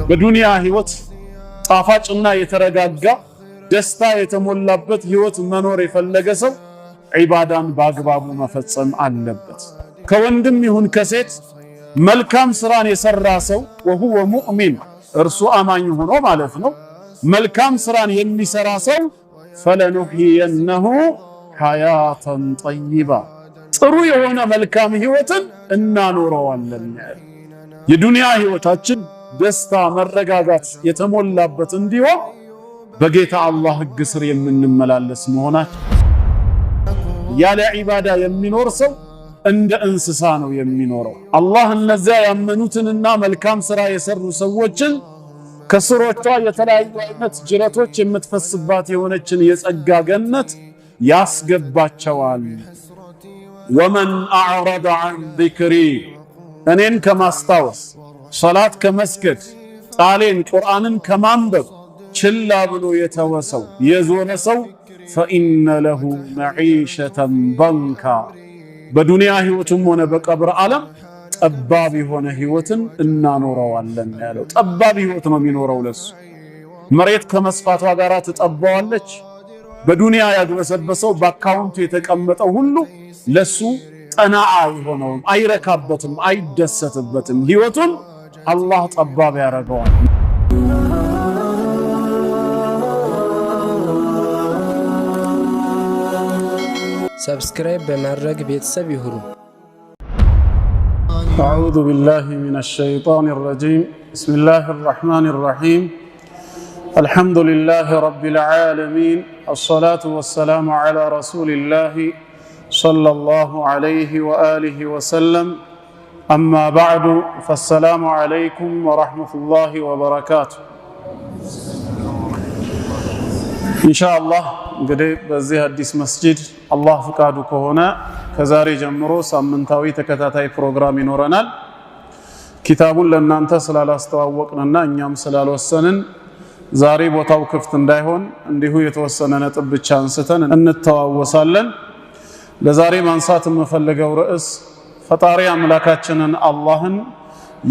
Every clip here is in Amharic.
በዱንያ ህይወት ጣፋጭና የተረጋጋ ደስታ የተሞላበት ህይወት መኖር የፈለገ ሰው ዒባዳን በአግባቡ መፈጸም አለበት። ከወንድም ይሁን ከሴት መልካም ስራን የሰራ ሰው ወሁወ ሙእሚን እርሱ አማኝ ሆኖ ማለት ነው። መልካም ስራን የሚሰራ ሰው ፈለኑህየነሁ ሐያተን ጠይባ ጥሩ የሆነ መልካም ህይወትን እናኖረዋለን። የዱንያ ህይወታችን ደስታ መረጋጋት የተሞላበት እንዲሆን በጌታ አላህ ህግ ስር የምንመላለስ መሆናችን። ያለ ዒባዳ የሚኖር ሰው እንደ እንስሳ ነው የሚኖረው። አላህ እነዚያ ያመኑትንና መልካም ስራ የሰሩ ሰዎችን ከስሮቿ የተለያዩ አይነት ጅረቶች የምትፈስባት የሆነችን የጸጋ ገነት ያስገባቸዋል። ወመን አዕረደ ዐን ዚክሪ እኔን ከማስታወስ ሶላት ከመስገድ ቃሌን ቁርአንን ከማንበብ ችላ ብሎ የተወሰው የዞረ ሰው ፈኢነ ለሁ መዒሸተን ضንካ በዱንያ ህይወቱም ሆነ በቀብር ዓለም ጠባብ የሆነ ህይወትን እናኖረዋለን ያለው። ጠባብ ህይወት ነው የሚኖረው ለሱ። መሬት ከመስፋቷ ጋር ትጠባዋለች። በዱንያ ያግበሰበሰው በአካውንቱ የተቀመጠው ሁሉ ለሱ ጠናዓ ይሆነውም፣ አይረካበትም፣ አይደሰትበትም። ህይወቱን አላህ ጠባብ ያደርገዋል። ሰብስክራይብ በማድረግ ቤተሰብ ይሁኑ። አዑዙ ቢላሂ ሚነሽ ሸይጣኒር ረጂም ቢስሚላሂር ረህማኒር ረሂም አልሐምዱሊላሂ ረቢል ዓለሚን አስሰላቱ ወሰላሙ ዐላ ረሱሊላሂ ሰለላሁ ዐለይሂ ወአሊሂ ወሰለም አማ ባዕዱ ፈሰላሙ ዐለይኩም ወረሕመቱላሂ ወበረካቱሁ። ኢንሻአላህ እንግዲህ በዚህ አዲስ መስጂድ አላህ ፍቃዱ ከሆነ ከዛሬ ጀምሮ ሳምንታዊ ተከታታይ ፕሮግራም ይኖረናል። ኪታቡን ለእናንተ ስላላስተዋወቅንና እኛም ስላልወሰንን ዛሬ ቦታው ክፍት እንዳይሆን እንዲሁ የተወሰነ ነጥብ ብቻ አንስተን እንተዋወሳለን። ለዛሬ ማንሳት የምፈልገው ርዕስ ፈጣሪ አምላካችንን አላህን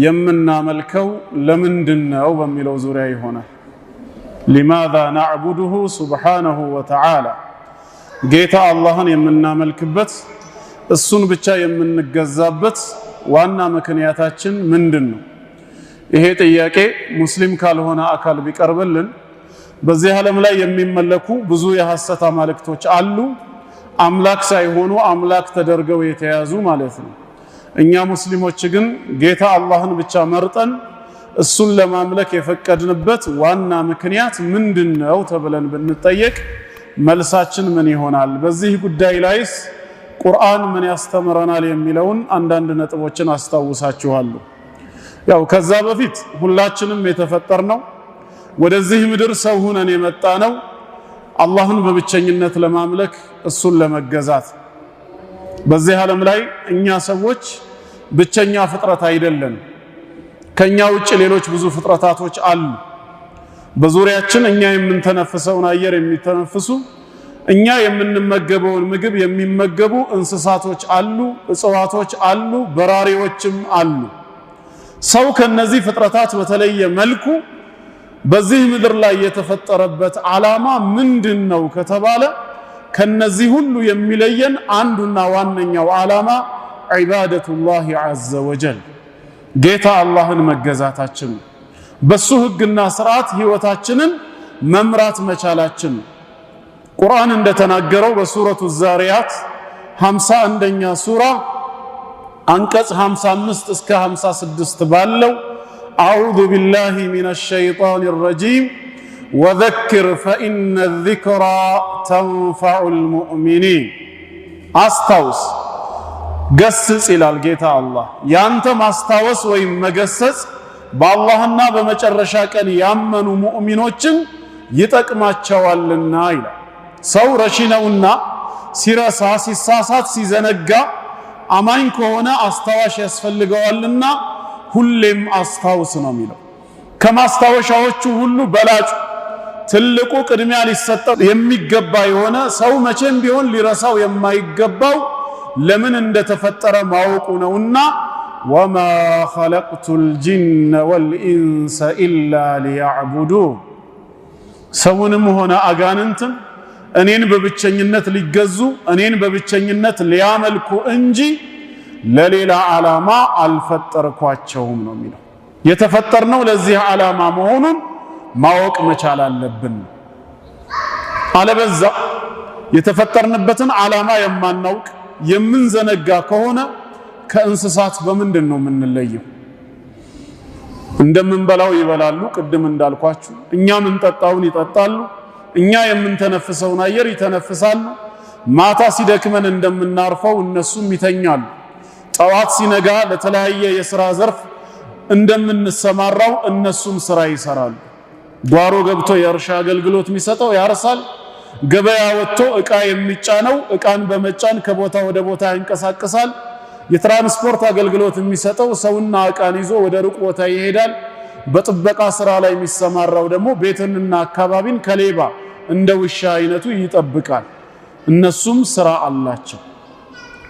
የምናመልከው ለምንድነው በሚለው ዙሪያ ይሆናል። ሊማዛ ነዕቡዱሁ ሱብሓነሁ ወተዓላ ጌታ አላህን የምናመልክበት እሱን ብቻ የምንገዛበት ዋና ምክንያታችን ምንድነው? ይሄ ጥያቄ ሙስሊም ካልሆነ አካል ቢቀርብልን በዚህ ዓለም ላይ የሚመለኩ ብዙ የሐሰት አማልክቶች አሉ። አምላክ ሳይሆኑ አምላክ ተደርገው የተያዙ ማለት ነው። እኛ ሙስሊሞች ግን ጌታ አላህን ብቻ መርጠን እሱን ለማምለክ የፈቀድንበት ዋና ምክንያት ምንድነው ተብለን ብንጠየቅ መልሳችን ምን ይሆናል? በዚህ ጉዳይ ላይስ ቁርአን ምን ያስተምረናል የሚለውን አንዳንድ ነጥቦችን አስታውሳችኋለሁ። ያው ከዛ በፊት ሁላችንም የተፈጠርነው ወደዚህ ምድር ሰው ሆነን የመጣነው አላህን በብቸኝነት ለማምለክ እሱን ለመገዛት። በዚህ ዓለም ላይ እኛ ሰዎች ብቸኛ ፍጥረት አይደለም። ከኛ ውጭ ሌሎች ብዙ ፍጥረታቶች አሉ። በዙሪያችን እኛ የምንተነፍሰውን አየር የሚተነፍሱ፣ እኛ የምንመገበውን ምግብ የሚመገቡ እንስሳቶች አሉ፣ እጽዋቶች አሉ፣ በራሪዎችም አሉ። ሰው ከነዚህ ፍጥረታት በተለየ መልኩ በዚህ ምድር ላይ የተፈጠረበት ዓላማ ምንድነው ከተባለ ከነዚህ ሁሉ የሚለየን አንዱና ዋነኛው ዓላማ ዒባደቱላሂ ዐዘ ወጀል ጌታ አላህን መገዛታችን፣ በሱ ህግና ስርዓት ህይወታችንን መምራት መቻላችን። ቁርአን እንደተናገረው በሱረቱ ዛሪያት 51ኛ ሱራ አንቀጽ 55 እስከ 56 ባለው አዑዙ ቢላሂ ሚነሽ ሸይጣኒር ረጂም ወዘክር ፈኢነ ዚክራ ተንፈዑል ሙእሚኒን አስታውስ ገስጽ ይላል ጌታ አላህ። ያንተ ማስታወስ ወይም መገሰጽ በአላህና በመጨረሻ ቀን ያመኑ ሙእሚኖችን ይጠቅማቸዋልና ይላል። ሰው ረሺ ነውና ሲረሳ፣ ሲሳሳት፣ ሲዘነጋ አማኝ ከሆነ አስታዋሽ ያስፈልገዋልና ሁሌም አስታውስ ነው የሚለው። ከማስታወሻዎቹ ሁሉ በላጩ ትልቁ ቅድሚያ ሊሰጠው የሚገባ የሆነ ሰው መቼም ቢሆን ሊረሳው የማይገባው ለምን እንደተፈጠረ ማወቁ ነውና وما خلقت الجن والإنس إلا ليعبدون ሰውንም ሆነ አጋንንትን እኔን በብቸኝነት ሊገዙ እኔን በብቸኝነት ሊያመልኩ እንጂ ለሌላ ዓላማ አልፈጠርኳቸውም ነው የሚለው። የተፈጠርነው ለዚህ ዓላማ መሆኑን ማወቅ መቻል አለብን። አለበዛ የተፈጠርንበትን ዓላማ የማናውቅ የምንዘነጋ ከሆነ ከእንስሳት በምንድን ነው የምንለየው? እንደምንበላው ይበላሉ፣ ቅድም እንዳልኳችሁ እኛ የምንጠጣውን ይጠጣሉ፣ እኛ የምንተነፍሰውን አየር ይተነፍሳሉ። ማታ ሲደክመን እንደምናርፈው እነሱም ይተኛሉ። ጠዋት ሲነጋ ለተለያየ የሥራ ዘርፍ እንደምንሰማራው እነሱም ሥራ ይሰራሉ። ጓሮ ገብቶ የእርሻ አገልግሎት የሚሰጠው ያርሳል። ገበያ ወጥቶ ዕቃ የሚጫነው ዕቃን በመጫን ከቦታ ወደ ቦታ ያንቀሳቅሳል። የትራንስፖርት አገልግሎት የሚሰጠው ሰውና ዕቃን ይዞ ወደ ሩቅ ቦታ ይሄዳል። በጥበቃ ሥራ ላይ የሚሰማራው ደግሞ ቤትንና አካባቢን ከሌባ እንደ ውሻ አይነቱ ይጠብቃል። እነሱም ሥራ አላቸው።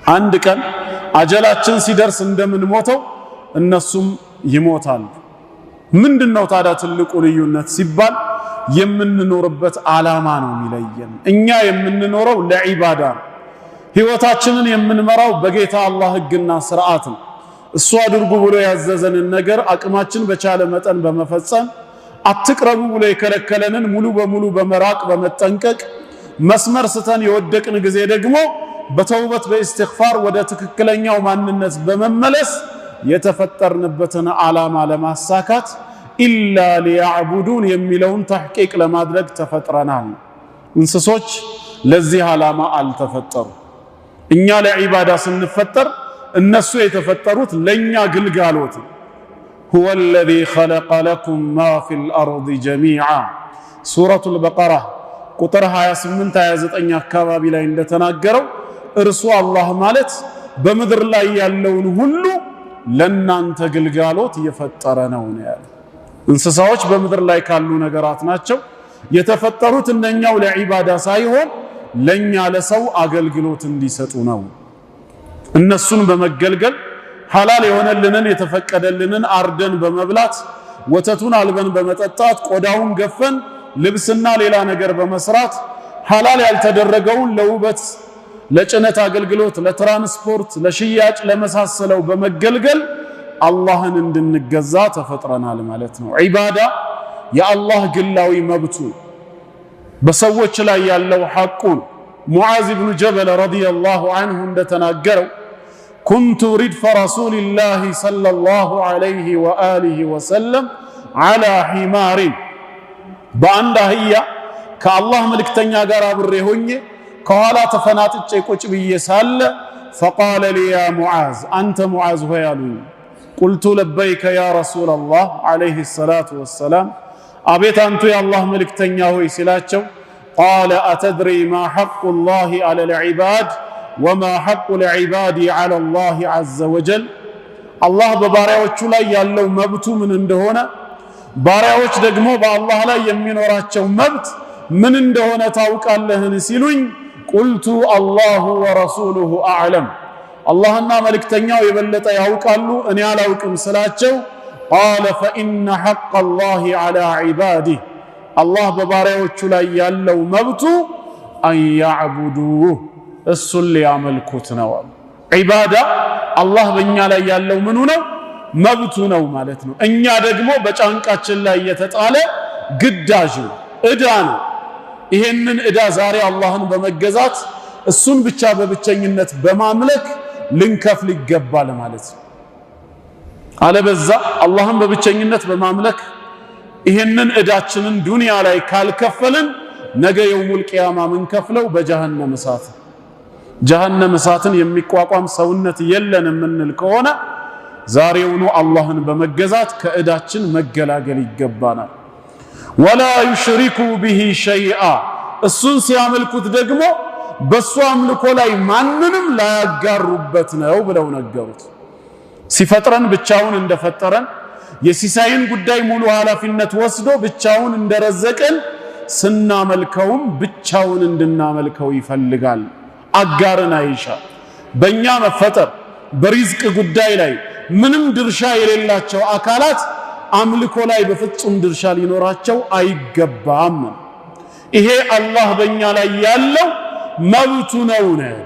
አንድ ቀን አጀላችን ሲደርስ እንደምንሞተው እነሱም ይሞታሉ። ምንድነው ታዲያ ትልቁ ልዩነት ሲባል የምንኖርበት ዓላማ ነው የሚለየን። እኛ የምንኖረው ለዒባዳ ነው። ሕይወታችንን የምንመራው በጌታ አላህ ሕግና ሥርዓት ነው። እሱ አድርጉ ብሎ ያዘዘንን ነገር አቅማችን በቻለ መጠን በመፈጸም አትቅረቡ ብሎ የከለከለንን ሙሉ በሙሉ በመራቅ በመጠንቀቅ መስመር ስተን የወደቅን ጊዜ ደግሞ በተውበት በእስትግፋር ወደ ትክክለኛው ማንነት በመመለስ የተፈጠርንበትን ዓላማ ለማሳካት ኢላ ሊያዕቡዱን የሚለውን ተሕቂቅ ለማድረግ ተፈጥረናል። እንስሶች ለዚህ ዓላማ አልተፈጠሩ። እኛ ለዒባዳ ስንፈጠር እነሱ የተፈጠሩት ለኛ ግልጋሎት። ሁወ አለዚ ኸለቀ ለኩም ማ ፊል አርድ ጀሚዓ ሱረቱል በቀራ ቁጥር 28 29 አካባቢ ላይ እንደተናገረው እርሱ አላህ ማለት በምድር ላይ ያለውን ሁሉ ለናንተ ግልጋሎት የፈጠረ ነው ያለ። እንስሳዎች በምድር ላይ ካሉ ነገራት ናቸው የተፈጠሩት እነኛው ለዒባዳ ሳይሆን ለኛ ለሰው አገልግሎት እንዲሰጡ ነው። እነሱን በመገልገል ሐላል የሆነልንን የተፈቀደልንን አርደን በመብላት ወተቱን አልበን በመጠጣት ቆዳውን ገፈን ልብስና ሌላ ነገር በመስራት ሐላል ያልተደረገውን ለውበት ለጭነት አገልግሎት ለትራንስፖርት ለሽያጭ ለመሳሰለው በመገልገል አላህን እንድንገዛ ተፈጥረናል ማለት ነው። ዒባዳ የአላህ ግላዊ መብቱ በሰዎች ላይ ያለው ሐቁን ሙዓዝ ብኑ ጀበል ረዲየላሁ ዐንሁ እንደተናገረው ኩንቱ ሪድፈ ረሱሊላሂ ሰለላሁ ዐለይሂ ወአሊሂ ወሰለም ዐላ ሒማሪን በአንድ አህያ ከአላህ መልእክተኛ ጋር አብሬ ሆኜ ከኋላ ተፈናጥጬ ቁጭ ብዬ ሳለ ፈቃለ ሊ ያ ሙዓዝ አንተ ሙዓዝ ሆይ አሉኝ። ቁልቱ ለበይከ ያ ረሱለላህ ዐለይሂ ሰላቱ ወሰላም አቤት አንቱ የአላህ መልእክተኛ ሆይ ሲላቸው ቃለ አተድሪ ማ ሐቁ ላሂ ዐለ ልዒባድ ወማ ሐቁ ልዒባድ ዐለ ላሂ ዐዘ ወጀል አላህ በባሪያዎቹ ላይ ያለው መብቱ ምን እንደሆነ ባሪያዎች ደግሞ በአላህ ላይ የሚኖራቸው መብት ምን እንደሆነ ታውቃለህን ሲሉኝ ቁልቱ አላሁ ወረሱሉሁ አዕለም አላህና መልእክተኛው የበለጠ ያውቃሉ እኔ አላውቅም ስላቸው ቃለ ፈኢነ ሐቀ ላሂ ዐላ ዒባዲህ አላህ በባሪያዎቹ ላይ ያለው መብቱ አን ያዕቡዱህ እሱን ሊያመልኩት ነው። ዒባዳ አላህ በእኛ ላይ ያለው ምኑ ነው? መብቱ ነው ማለት ነው። እኛ ደግሞ በጫንቃችን ላይ የተጣለ ግዳጅ ነው፣ ዕዳ ነው። ይሄንን ዕዳ ዛሬ አላህን በመገዛት እሱን ብቻ በብቸኝነት በማምለክ ልንከፍል ይገባል ማለት ነው። አለበዛ አላህን በብቸኝነት በማምለክ ይሄንን ዕዳችንን ዱንያ ላይ ካልከፈልን ነገ የውሙል ቂያማ ምን ከፍለው በጀሃነም እሳት ጀሃነም እሳትን የሚቋቋም ሰውነት የለን የምንል ከሆነ ዛሬውኑ አላህን በመገዛት ከዕዳችን መገላገል ይገባናል። ወላ ዩሽሪኩ ቢሂ ሸይአ እሱን ሲያመልኩት ደግሞ በሱ አምልኮ ላይ ማንንም ላያጋሩበት ነው ብለው ነገሩት። ሲፈጥረን ብቻውን እንደፈጠረን የሲሳይን ጉዳይ ሙሉ ኃላፊነት ወስዶ ብቻውን እንደረዘቀን ስናመልከውም ብቻውን እንድናመልከው ይፈልጋል። አጋርን አይሻ። በእኛ መፈጠር በሪዝቅ ጉዳይ ላይ ምንም ድርሻ የሌላቸው አካላት አምልኮ ላይ በፍጹም ድርሻ ሊኖራቸው አይገባም። ይሄ አላህ በእኛ ላይ ያለው መብቱ ነው ነው።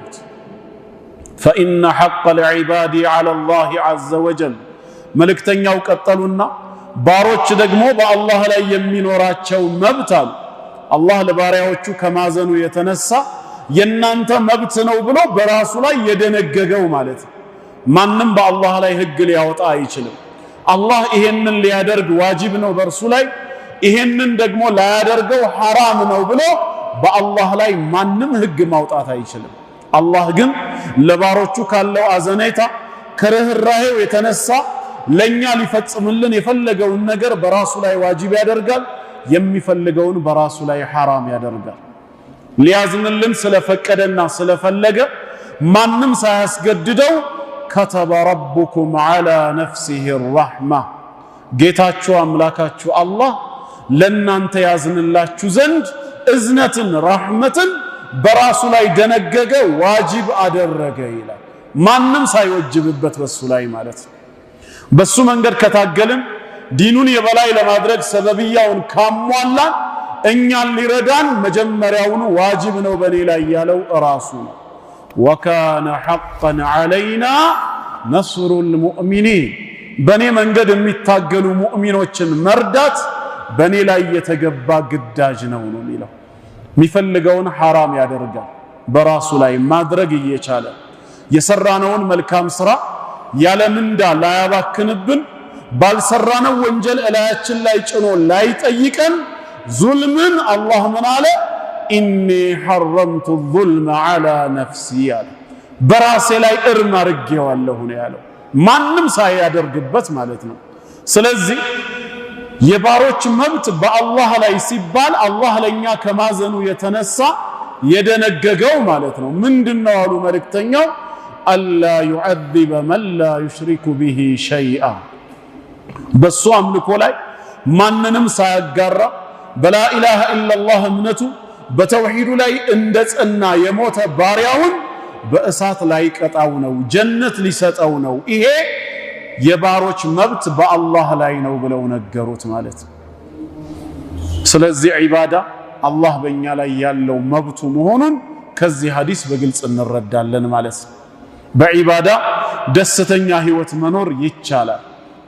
فإن حق العباد على الله عز وجل መልእክተኛው ቀጠሉና ባሮች ደግሞ በአላህ ላይ የሚኖራቸው መብት አሉ። አላህ ለባሪያዎቹ ከማዘኑ የተነሳ የናንተ መብት ነው ብሎ በራሱ ላይ የደነገገው ማለት ነው። ማንም በአላህ ላይ ህግ ሊያወጣ አይችልም። አላህ ይሄንን ሊያደርግ ዋጅብ ነው በርሱ ላይ፣ ይሄንን ደግሞ ላያደርገው ሐራም ነው ብሎ በአላህ ላይ ማንም ህግ ማውጣት አይችልም። አላህ ግን ለባሮቹ ካለው አዘኔታ ከርህራሄው የተነሳ ለኛ ሊፈጽምልን የፈለገውን ነገር በራሱ ላይ ዋጅብ ያደርጋል፣ የሚፈልገውን በራሱ ላይ ሐራም ያደርጋል። ሊያዝንልን ስለፈቀደና ስለፈለገ ማንም ሳያስገድደው ከተበ ረቡኩም ዐላ ነፍሲሂ ረሕማ ጌታችሁ አምላካችሁ አላህ ለናንተ ያዝንላችሁ ዘንድ እዝነትን ረሕመትን በራሱ ላይ ደነገገ፣ ዋጅብ አደረገ ይላል። ማንም ሳይወጅብበት በሱ ላይ ማለት ነው። በሱ መንገድ ከታገልን ዲኑን የበላይ ለማድረግ ሰበብያውን ካሟላን እኛን ሊረዳን መጀመሪያውን ዋጅብ ነው በኔ ላይ ያለው ራሱ ነው። ወካነ ሐቀን ዐለይና ነስሩል ሙእሚኒን በኔ መንገድ የሚታገሉ ሙእሚኖችን መርዳት በኔ ላይ የተገባ ግዳጅ ነው ነው የሚለው። የሚፈልገውን ሐራም ያደርጋል በራሱ ላይ ማድረግ እየቻለ የሰራነውን መልካም ስራ ያለ ምንዳ ላያባክንብን ባልሰራነው ወንጀል እላያችን ላይ ጭኖ ላይጠይቀን ዙልምን አላህ ምን አለ? ኢኒ ሐረምቱ ዙልመ ዐላ ነፍሲ አለ። በራሴ ላይ እርም አድርጌዋለሁ ነው ያለው፣ ማንም ሳያደርግበት ማለት ነው። ስለዚህ የባሮች መብት በአላህ ላይ ሲባል አላህ ለኛ ከማዘኑ የተነሳ የደነገገው ማለት ነው። ምንድነው አሉ መልእክተኛው? አላ ዩዐዚበ መን ላ ዩሽሪኩ ቢሂ ሸይአ በሱ አምልኮ ላይ ማንንም ሳያጋራ በላኢላሃ ኢላላህ እምነቱ በተውሂዱ ላይ እንደ ጸና የሞተ ባሪያውን በእሳት ላይ ቀጣው ነው፣ ጀነት ሊሰጠው ነው። ይሄ የባሮች መብት በአላህ ላይ ነው ብለው ነገሩት ማለት ነው። ስለዚህ ዒባዳ አላህ በእኛ ላይ ያለው መብቱ መሆኑን ከዚህ ሐዲስ በግልጽ እንረዳለን ማለት ነው። በዒባዳ ደስተኛ ህይወት መኖር ይቻላል።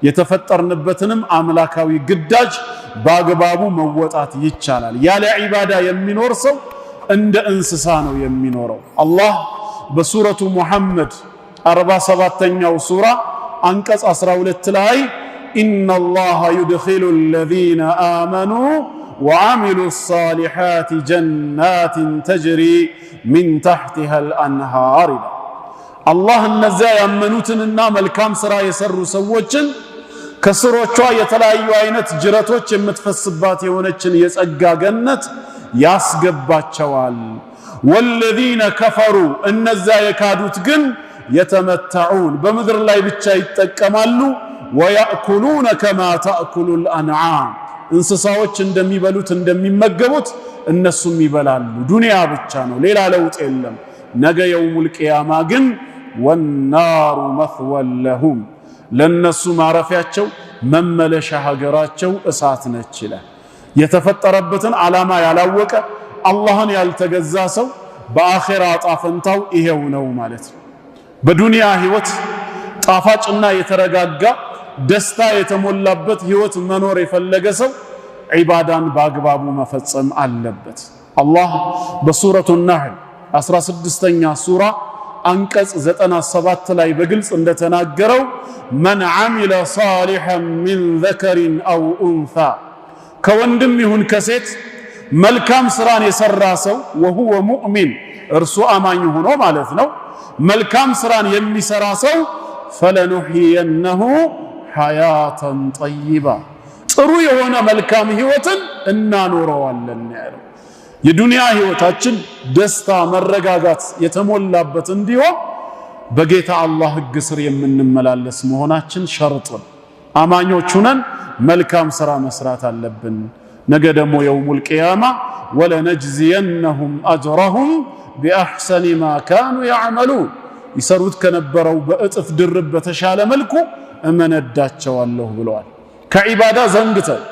የተፈጠርንበትንም አምላካዊ ግዳጅ በአግባቡ መወጣት ይቻላል። ያለ ዒባዳ የሚኖር ሰው እንደ እንስሳ ነው የሚኖረው። አላህ በሱረቱ ሙሐመድ 47ኛው ሱራ አንቀጽ 12 ላይ ኢነላሃ ዩድኺሉ አለዚነ አመኑ ወዐሚሉ ሷሊሓት ጀናትን ተጅሪ ሚን ተሕቲሃ አልአንሃር ይላል። አላህ እነዚያ ያመኑትንና መልካም ሥራ የሰሩ ሰዎችን ከስሮቿ የተለያዩ አይነት ጅረቶች የምትፈስባት የሆነችን የጸጋ ገነት ያስገባቸዋል። ወለዚነ ከፈሩ እነዚያ የካዱት ግን የተመተዑን በምድር ላይ ብቻ ይጠቀማሉ። ወያእኩሉነ ከማ ተእኩሉል አንዓም እንስሳዎች እንደሚበሉት እንደሚመገቡት እነሱም ይበላሉ። ዱንያ ብቻ ነው፣ ሌላ ለውጥ የለም። ነገ የውሙል ቂያማ ግን ወናሩ መትወን ለሁም ለነሱ ማረፊያቸው መመለሻ ሀገራቸው እሳት ነች ይላል። የተፈጠረበትን ዓላማ ያላወቀ አላህን ያልተገዛ ሰው በአኺራ ዕጣ ፈንታው ይሄው ነው ማለት ነው። በዱንያ ህይወት ጣፋጭና የተረጋጋ ደስታ የተሞላበት ህይወት መኖር የፈለገ ሰው ዒባዳን በአግባቡ መፈጸም አለበት። አላህ በሱረቱ ነህል 16ኛ ሱራ አንቀጽ 97 ላይ በግልጽ እንደተናገረው መን ዐሚለ ሷሊሐን ሚን ዘከሪን አው ኡንሳ ከወንድም ይሁን ከሴት መልካም ስራን የሰራ ሰው ወሁወ ሙእሚን እርሱ አማኝ ሆኖ ማለት ነው። መልካም ስራን የሚሰራ ሰው ፈለኑሕየነሁ ሐያተን ጠይባ ጥሩ የሆነ መልካም ህይወትን እናኖረዋለን ያለው። የዱንያ ህይወታችን ደስታ መረጋጋት የተሞላበት እንዲሆን በጌታ አላህ ህግ ስር የምንመላለስ መሆናችን ሸርጥ ነው። አማኞች ሆነን መልካም ስራ መስራት አለብን። ነገ ደግሞ የውሙል ቂያማ ወለነጅዚየነሁም አጅረሁም ቢአሕሰኒ ማ ካኑ ያዕመሉን ይሰሩት ከነበረው በእጥፍ ድርብ በተሻለ መልኩ እመነዳቸዋለሁ ብለዋል። ከዒባዳ ዘንግተን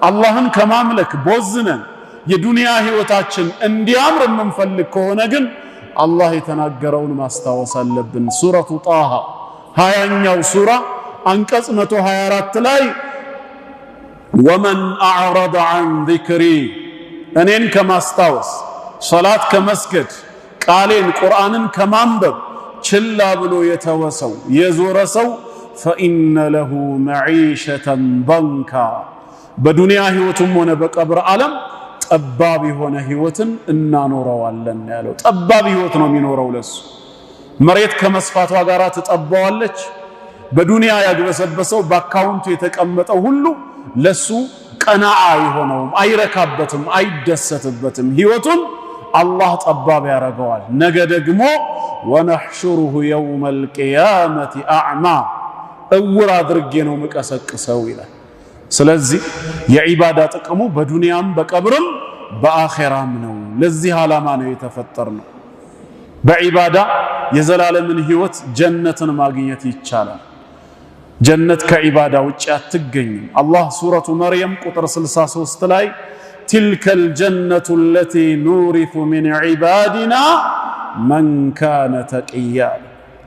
አላህን ከማምለክ ቦዝነን የዱንያ ህይወታችን እንዲያምር የምንፈልግ ከሆነ ግን አላህ የተናገረውን ማስታወስ አለብን። ሱረቱ ጣሃ 20ኛው ሱራ አንቀጽ 124 ላይ ወመን አዕረض ዐን ዚክሪ እኔን ከማስታወስ ሶላት ከመስገድ ቃሌን ቁርአንን ከማንበብ ችላ ብሎ የተወሰው የዞረ ሰው ፈኢነ ለሁ መዒሸተን ضንካ በዱንያ ህይወቱም ሆነ በቀብር ዓለም ጠባብ የሆነ ህይወትን እናኖረዋለን ያለው። ጠባብ ህይወት ነው የሚኖረው ለሱ። መሬት ከመስፋቷ ጋር ትጠባዋለች። በዱንያ ያግበሰበሰው በአካውንቱ የተቀመጠው ሁሉ ለሱ ቀናዓ አይሆነውም፣ አይረካበትም፣ አይደሰትበትም። ህይወቱን አላህ ጠባብ ያረገዋል። ነገ ደግሞ ወነሕሹሩሁ የውመል ቂያመቲ አዕማ እውር አድርጌ ነው መቀሰቅሰው ይላል። ስለዚህ የዒባዳ ጥቅሙ በዱንያም በቀብርም በአኺራም ነው። ለዚህ ዓላማ ነው የተፈጠርነው። በዒባዳ የዘላለምን ህይወት ጀነትን ማግኘት ይቻላል። ጀነት ከዒባዳ ውጭ አትገኝም። አላህ ሱረቱ መርየም ቁጥር 63 ላይ ትልከል ጀነቱ ለቲ ኑሪቱ ሚን ዒባዲና መን ካነ ተቂያ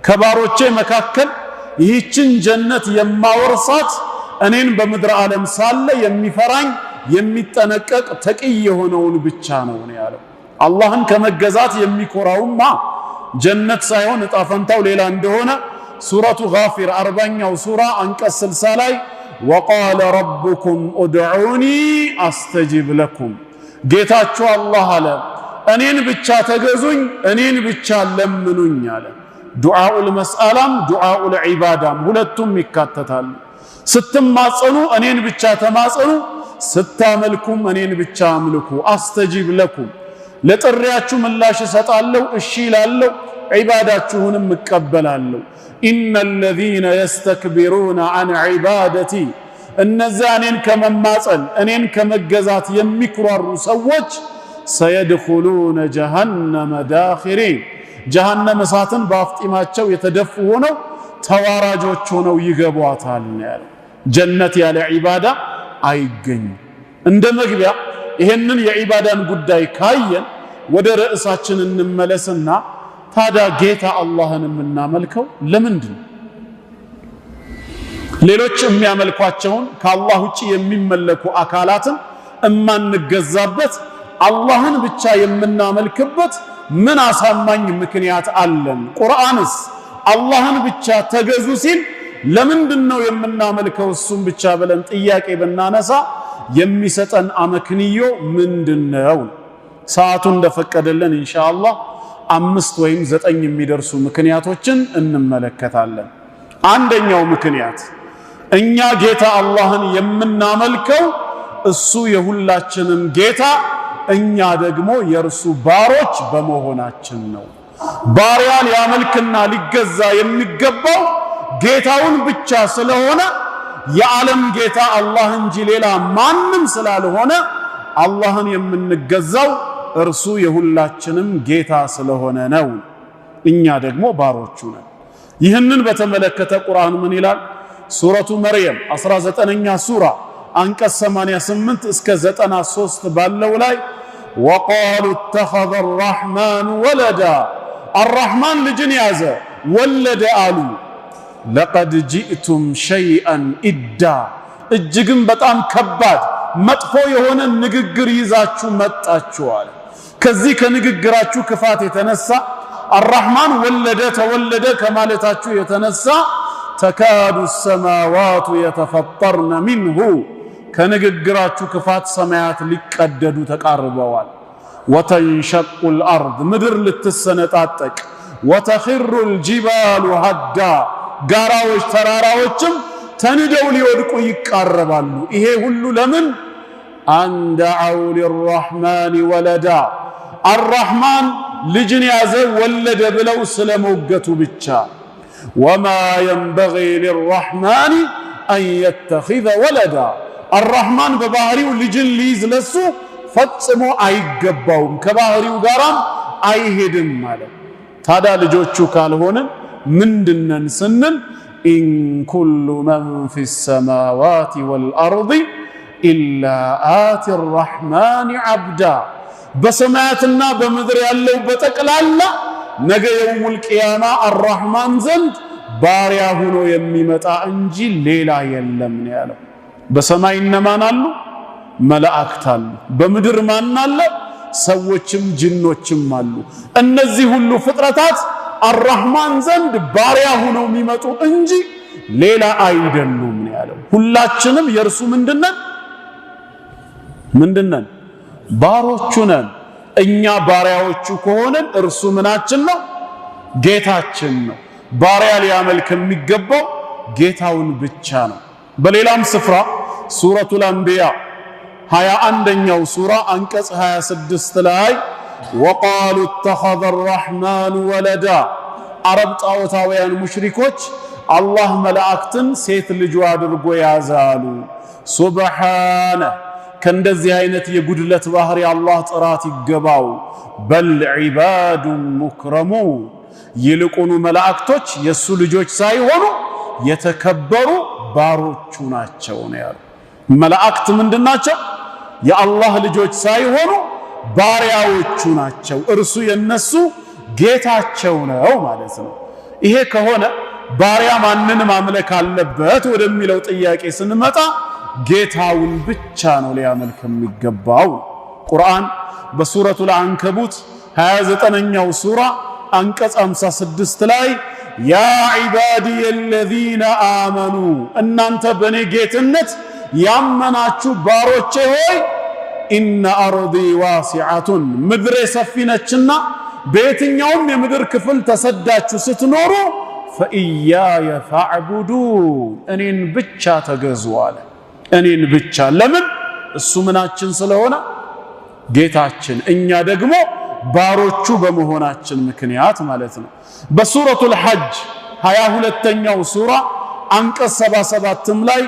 ከባሮቼ መካከል ይህችን ጀነት የማወርሳት እኔን በምድር ዓለም ሳለ የሚፈራኝ የሚጠነቀቅ ተቂይ የሆነውን ብቻ ነው ያለው። አላህን ከመገዛት የሚኮራውማ ጀነት ሳይሆን እጣ ፈንታው ሌላ እንደሆነ ሱረቱ ጋፊር 40ኛው ሱራ አንቀጽ 60 ላይ ወቃለ ረብኩም ኡድዑኒ አስተጂብ ለኩም ጌታችሁ አላህ አለ እኔን ብቻ ተገዙኝ፣ እኔን ብቻ ለምኑኝ አለ። ዱዓኡል መስአላም ዱዓኡል ዒባዳም ሁለቱም ይካተታሉ። ስትማጸኑ እኔን ብቻ ተማጸኑ፣ ስታመልኩም እኔን ብቻ አምልኩ። አስተጂብ ለኩም ለጥሪያችሁ ምላሽ እሰጣለሁ፣ እሺ እላለሁ፣ ዒባዳችሁንም እቀበላለሁ። ኢነ ለዚነ የስተክቢሩነ ዐን ዒባደቲ እነዚያ እኔን ከመማጸን እኔን ከመገዛት የሚኩራሩ ሰዎች ሰየድኹሉነ ጀሃነመ ዳኺሪን ጀሃነም እሳትን በአፍጢማቸው የተደፉ ሆነው ተዋራጆች ሆነው ይገቧታል ያለው። ጀነት ያለ ዒባዳ አይገኝም። እንደ መግቢያ ይሄንን የዒባዳን ጉዳይ ካየን ወደ ርዕሳችን እንመለስና ታዲያ ጌታ አላህን የምናመልከው ለምንድን ነው? ሌሎች የሚያመልኳቸውን ከአላህ ውጪ የሚመለኩ አካላትን እማንገዛበት አላህን ብቻ የምናመልክበት ምን አሳማኝ ምክንያት አለን? ቁርአንስ አላህን ብቻ ተገዙ ሲል ለምንድን ነው የምናመልከው እሱን ብቻ ብለን ጥያቄ ብናነሳ የሚሰጠን አመክንዮ ምንድነው? ሰዓቱ እንደፈቀደልን ኢንሻአላህ 5 ወይም 9 የሚደርሱ ምክንያቶችን እንመለከታለን። አንደኛው ምክንያት እኛ ጌታ አላህን የምናመልከው እሱ የሁላችንም ጌታ እኛ ደግሞ የእርሱ ባሮች በመሆናችን ነው። ባሪያ ሊያመልክና ሊገዛ የሚገባው ጌታውን ብቻ ስለሆነ የዓለም ጌታ አላህ እንጂ ሌላ ማንም ስላልሆነ አላህን የምንገዛው እርሱ የሁላችንም ጌታ ስለሆነ ነው። እኛ ደግሞ ባሮቹ ነን። ይህንን በተመለከተ ቁርአን ምን ይላል? ሱረቱ መርየም 19ኛ ሱራ አንቀጽ 88 እስከ 93 ባለው ላይ ወቃሉ ተኸዘ አርረሕማኑ ወለዳ አርረሕማን ልጅን ያዘ ወለደ አሉ። ለቀድ ጂእቱም ሸይአን ኢዳ እጅግም በጣም ከባድ መጥፎ የሆነ ንግግር ይዛችሁ መጣችኋል። ከዚህ ከንግግራችሁ ክፋት የተነሳ አርረሕማን ወለደ ተወለደ ከማለታችሁ የተነሳ ተካዱ ሰማዋቱ የተፈጠርነ ሚንሁ ከንግግራችሁ ክፋት ሰማያት ሊቀደዱ ተቃርበዋል። ወተንሸቁል አርድ ምድር ልትሰነጣጠቅ፣ ወተኽሩል ጂባሉ ሀዳ ጋራዎች ተራራዎችም ተንደው ሊወድቁ ይቃረባሉ። ይሄ ሁሉ ለምን? አንደዐው ሊረሕማን ወለዳ አርረሕማን ልጅን ያዘ ወለደ ብለው ስለሞገቱ ብቻ። ወማ የንበጊ ሊረሕማን አን የተኺዘ ወለዳ አርረሕማን በባህሪው ልጅን ሊይዝ ለሱ ፈጽሞ አይገባውም፣ ከባህሪው ጋራም አይሄድም ማለት። ታዲያ ልጆቹ ካልሆንን ምንድነን ስንል ኢን ኩሉ መን ፊ ሰማዋት ወልአርድ ኢላ አቲ ረሕማን ዐብዳ በሰማያትና በምድር ያለው በጠቅላላ ነገ የውሙል ቂያማ አርረሕማን ዘንድ ባሪያ ሆኖ የሚመጣ እንጂ ሌላ የለም ነው ያለው። በሰማይ እነማን አሉ? መላእክት አሉ። በምድር ማን አለ? ሰዎችም ጅኖችም አሉ። እነዚህ ሁሉ ፍጥረታት አርረሕማን ዘንድ ባሪያ ሆነው የሚመጡ እንጂ ሌላ አይደሉም ነው ያለው። ሁላችንም የእርሱ ምንድነን? ባሮቹ ነን። እኛ ባሪያዎቹ ከሆነን እርሱ ምናችን ነው? ጌታችን ነው። ባሪያ ሊያመልክ የሚገባው ጌታውን ብቻ ነው። በሌላም ስፍራ ሱረቱል አንቢያ 21ኛው ሱራ አንቀጽ 26 ላይ ወቃሉ ተኸዘ አርረሕማኑ ወለዳ አረብ ጣዖታውያን ሙሽሪኮች አላህ መላእክትን ሴት ልጁ አድርጎ ያዛሉ። ሱብሓነ ከእንደዚህ አይነት የጉድለት ባህሪ አላህ ጥራት ይገባው። በል ዒባዱን ሙክረሙን ይልቁኑ መላእክቶች የእሱ ልጆች ሳይሆኑ የተከበሩ ባሮቹ ናቸው ነው ያሉ። መላእክት ምንድን ናቸው? የአላህ ልጆች ሳይሆኑ ባሪያዎቹ ናቸው። እርሱ የነሱ ጌታቸው ነው ማለት ነው። ይሄ ከሆነ ባሪያ ማንን ማምለክ አለበት ወደሚለው ጥያቄ ስንመጣ ጌታውን ብቻ ነው ሊያመልክ የሚገባው። ቁርአን በሱረቱል አንከቡት 29ኛው ሱራ አንቀጽ 56 ላይ ያ ዒባዲየ አለዚነ አመኑ እናንተ በኔ ጌትነት ያመናችሁ ባሮቼ ሆይ ኢነ አርዲ ዋሲዐቱን ምድሬ ሰፊ ነችና በየትኛውም የምድር ክፍል ተሰዳችሁ ስትኖሩ ፈኢያየ ፈዕቡዱን እኔን ብቻ ተገዙ አለ። እኔን ብቻ። ለምን? እሱ ምናችን ስለሆነ ጌታችን፣ እኛ ደግሞ ባሮቹ በመሆናችን ምክንያት ማለት ነው። በሱረቱል ሐጅ 22ኛው ሱራ አንቀጽ 77ም ላይ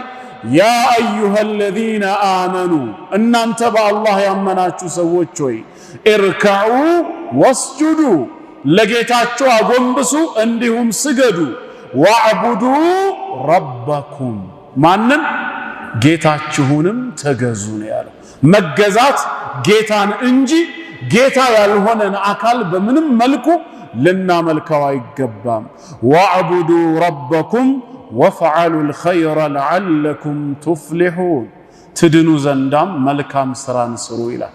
ያ አዩሃ አለዚነ አመኑ እናንተ በአላህ ያመናችሁ ሰዎች ሆይ እርከዑ ወስጁዱ ለጌታችሁ አጎንብሱ እንዲሁም ስገዱ፣ ወዕቡዱ ረበኩም ማንን? ጌታችሁንም ተገዙ ነው ያለው። መገዛት ጌታን እንጂ ጌታ ያልሆነን አካል በምንም መልኩ ልናመልከው አይገባም። ወዕቡዱ ረበኩም ወፈዐሉል ኸይረ ለዐለኩም ቱፍሊሑን ትድኑ ዘንዳም መልካም ስራን ስሩ ይላል።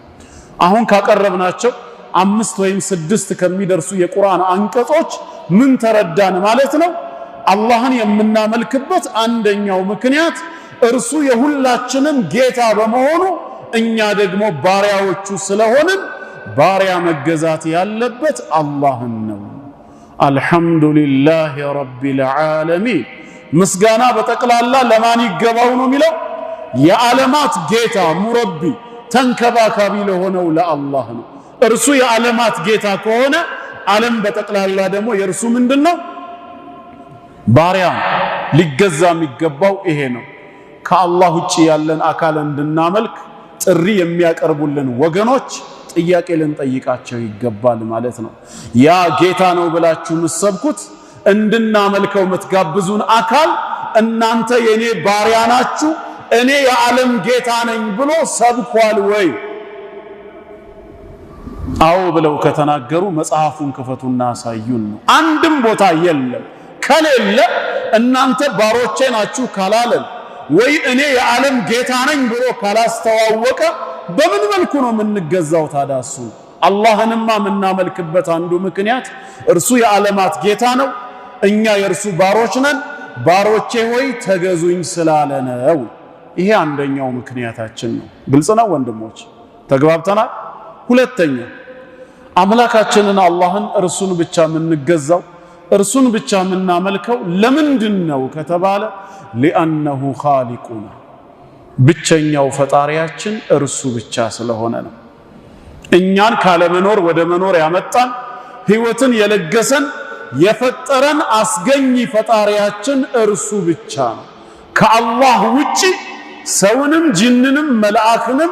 አሁን ካቀረብናቸው 5 ወይም 6 ከሚደርሱ የቁርአን አንቀጾች ምን ተረዳን ማለት ነው? አላህን የምናመልክበት አንደኛው ምክንያት እርሱ የሁላችንም ጌታ በመሆኑ እኛ ደግሞ ባሪያዎቹ ስለሆንን ባሪያ መገዛት ያለበት አላህን ነው። አልሐምዱሊላህ ረቢል ዓለሚን ምስጋና በጠቅላላ ለማን ይገባው ነው የሚለው? የዓለማት ጌታ ሙረቢ ተንከባካቢ ለሆነው ለአላህ ነው። እርሱ የዓለማት ጌታ ከሆነ ዓለም በጠቅላላ ደግሞ የእርሱ ምንድነው? ባሪያ ሊገዛ የሚገባው ይሄ ነው። ከአላህ ውጪ ያለን አካል እንድናመልክ ጥሪ የሚያቀርቡልን ወገኖች ጥያቄ ልንጠይቃቸው ይገባል ማለት ነው። ያ ጌታ ነው ብላችሁ የምትሰብኩት እንድናመልከው የምትጋብዙን አካል እናንተ የኔ ባሪያ ናችሁ እኔ የዓለም ጌታ ነኝ ብሎ ሰብኳል ወይ? አዎ ብለው ከተናገሩ መጽሐፉን ክፈቱና አሳዩን ነው። አንድም ቦታ የለም። ከሌለ እናንተ ባሮቼ ናችሁ ካላለን ወይ እኔ የዓለም ጌታ ነኝ ብሎ ካላስተዋወቀ በምን መልኩ ነው የምንገዛው ታዲያ? እሱ አላህንማ የምናመልክበት አንዱ ምክንያት እርሱ የዓለማት ጌታ ነው፣ እኛ የእርሱ ባሮች ነን፣ ባሮቼ ሆይ ተገዙኝ ስላለ ነው። ይሄ አንደኛው ምክንያታችን ነው። ግልጽ ነው ወንድሞች፣ ተግባብተናል። ሁለተኛ አምላካችንን አላህን እርሱን ብቻ የምንገዛው እርሱን ብቻ የምናመልከው ለምንድን ነው ከተባለ ሊአነሁ ኻሊቁና ብቸኛው ፈጣሪያችን እርሱ ብቻ ስለሆነ ነው። እኛን ካለመኖር ወደ መኖር ያመጣን ህይወትን የለገሰን የፈጠረን አስገኝ ፈጣሪያችን እርሱ ብቻ ነው። ከአላህ ውጪ ሰውንም ጅንንም መልአክንም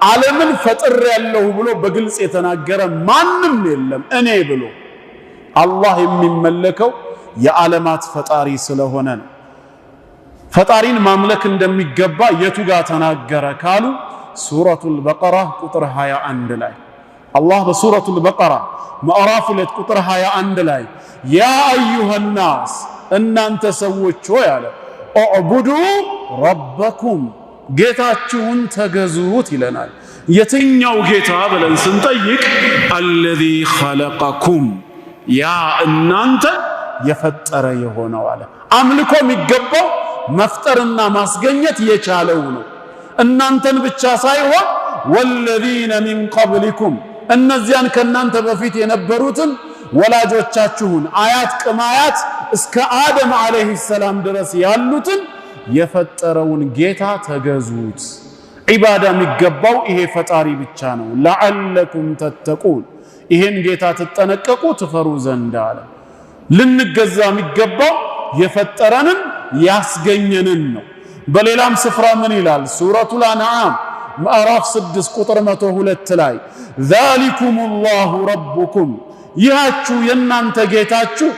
ዓለምን ፈጥር ያለው ብሎ በግልጽ የተናገረ ማንም የለም። እኔ ብሎ አላህ የሚመለከው የዓለማት ፈጣሪ ስለሆነ ነው። ፈጣሪን ማምለክ እንደሚገባ የቱ ጋር ተናገረ ካሉ ሱረቱል በቀራ ቁጥር 21 ላይ አላህ በሱረቱል በቀራ ምዕራፍ 2 ቁጥር 21 ላይ ያ አዩሃናስ እናንተ ሰዎች ሆይ አለ እዕቡዱ ረበኩም ጌታችሁን ተገዙት ይለናል። የትኛው ጌታ ብለን ስንጠይቅ አለዚ ኸለቀኩም ያ እናንተ የፈጠረ የሆነው አለ። አምልኮ የሚገባው መፍጠርና ማስገኘት የቻለው ነው። እናንተን ብቻ ሳይሆን ወለዚነ ሚን ቀብሊኩም እነዚያን ከናንተ በፊት የነበሩትን ወላጆቻችሁን አያት ቅማያት እስከ አደም አለይሂ ሰላም ድረስ ያሉትን የፈጠረውን ጌታ ተገዙት። ዒባዳ የሚገባው ይሄ ፈጣሪ ብቻ ነው። ለዓለኩም ተተቁን ይሄን ጌታ ትጠነቀቁ ትፈሩ ዘንድ አለ። ልንገዛ የሚገባው የፈጠረንን ያስገኘንን ነው። በሌላም ስፍራ ምን ይላል? ሱረቱል አንዓም ምዕራፍ 6 ቁጥር 102 ላይ ዛሊኩሙላሁ ረቡኩም ይሃችሁ የናንተ ጌታችሁ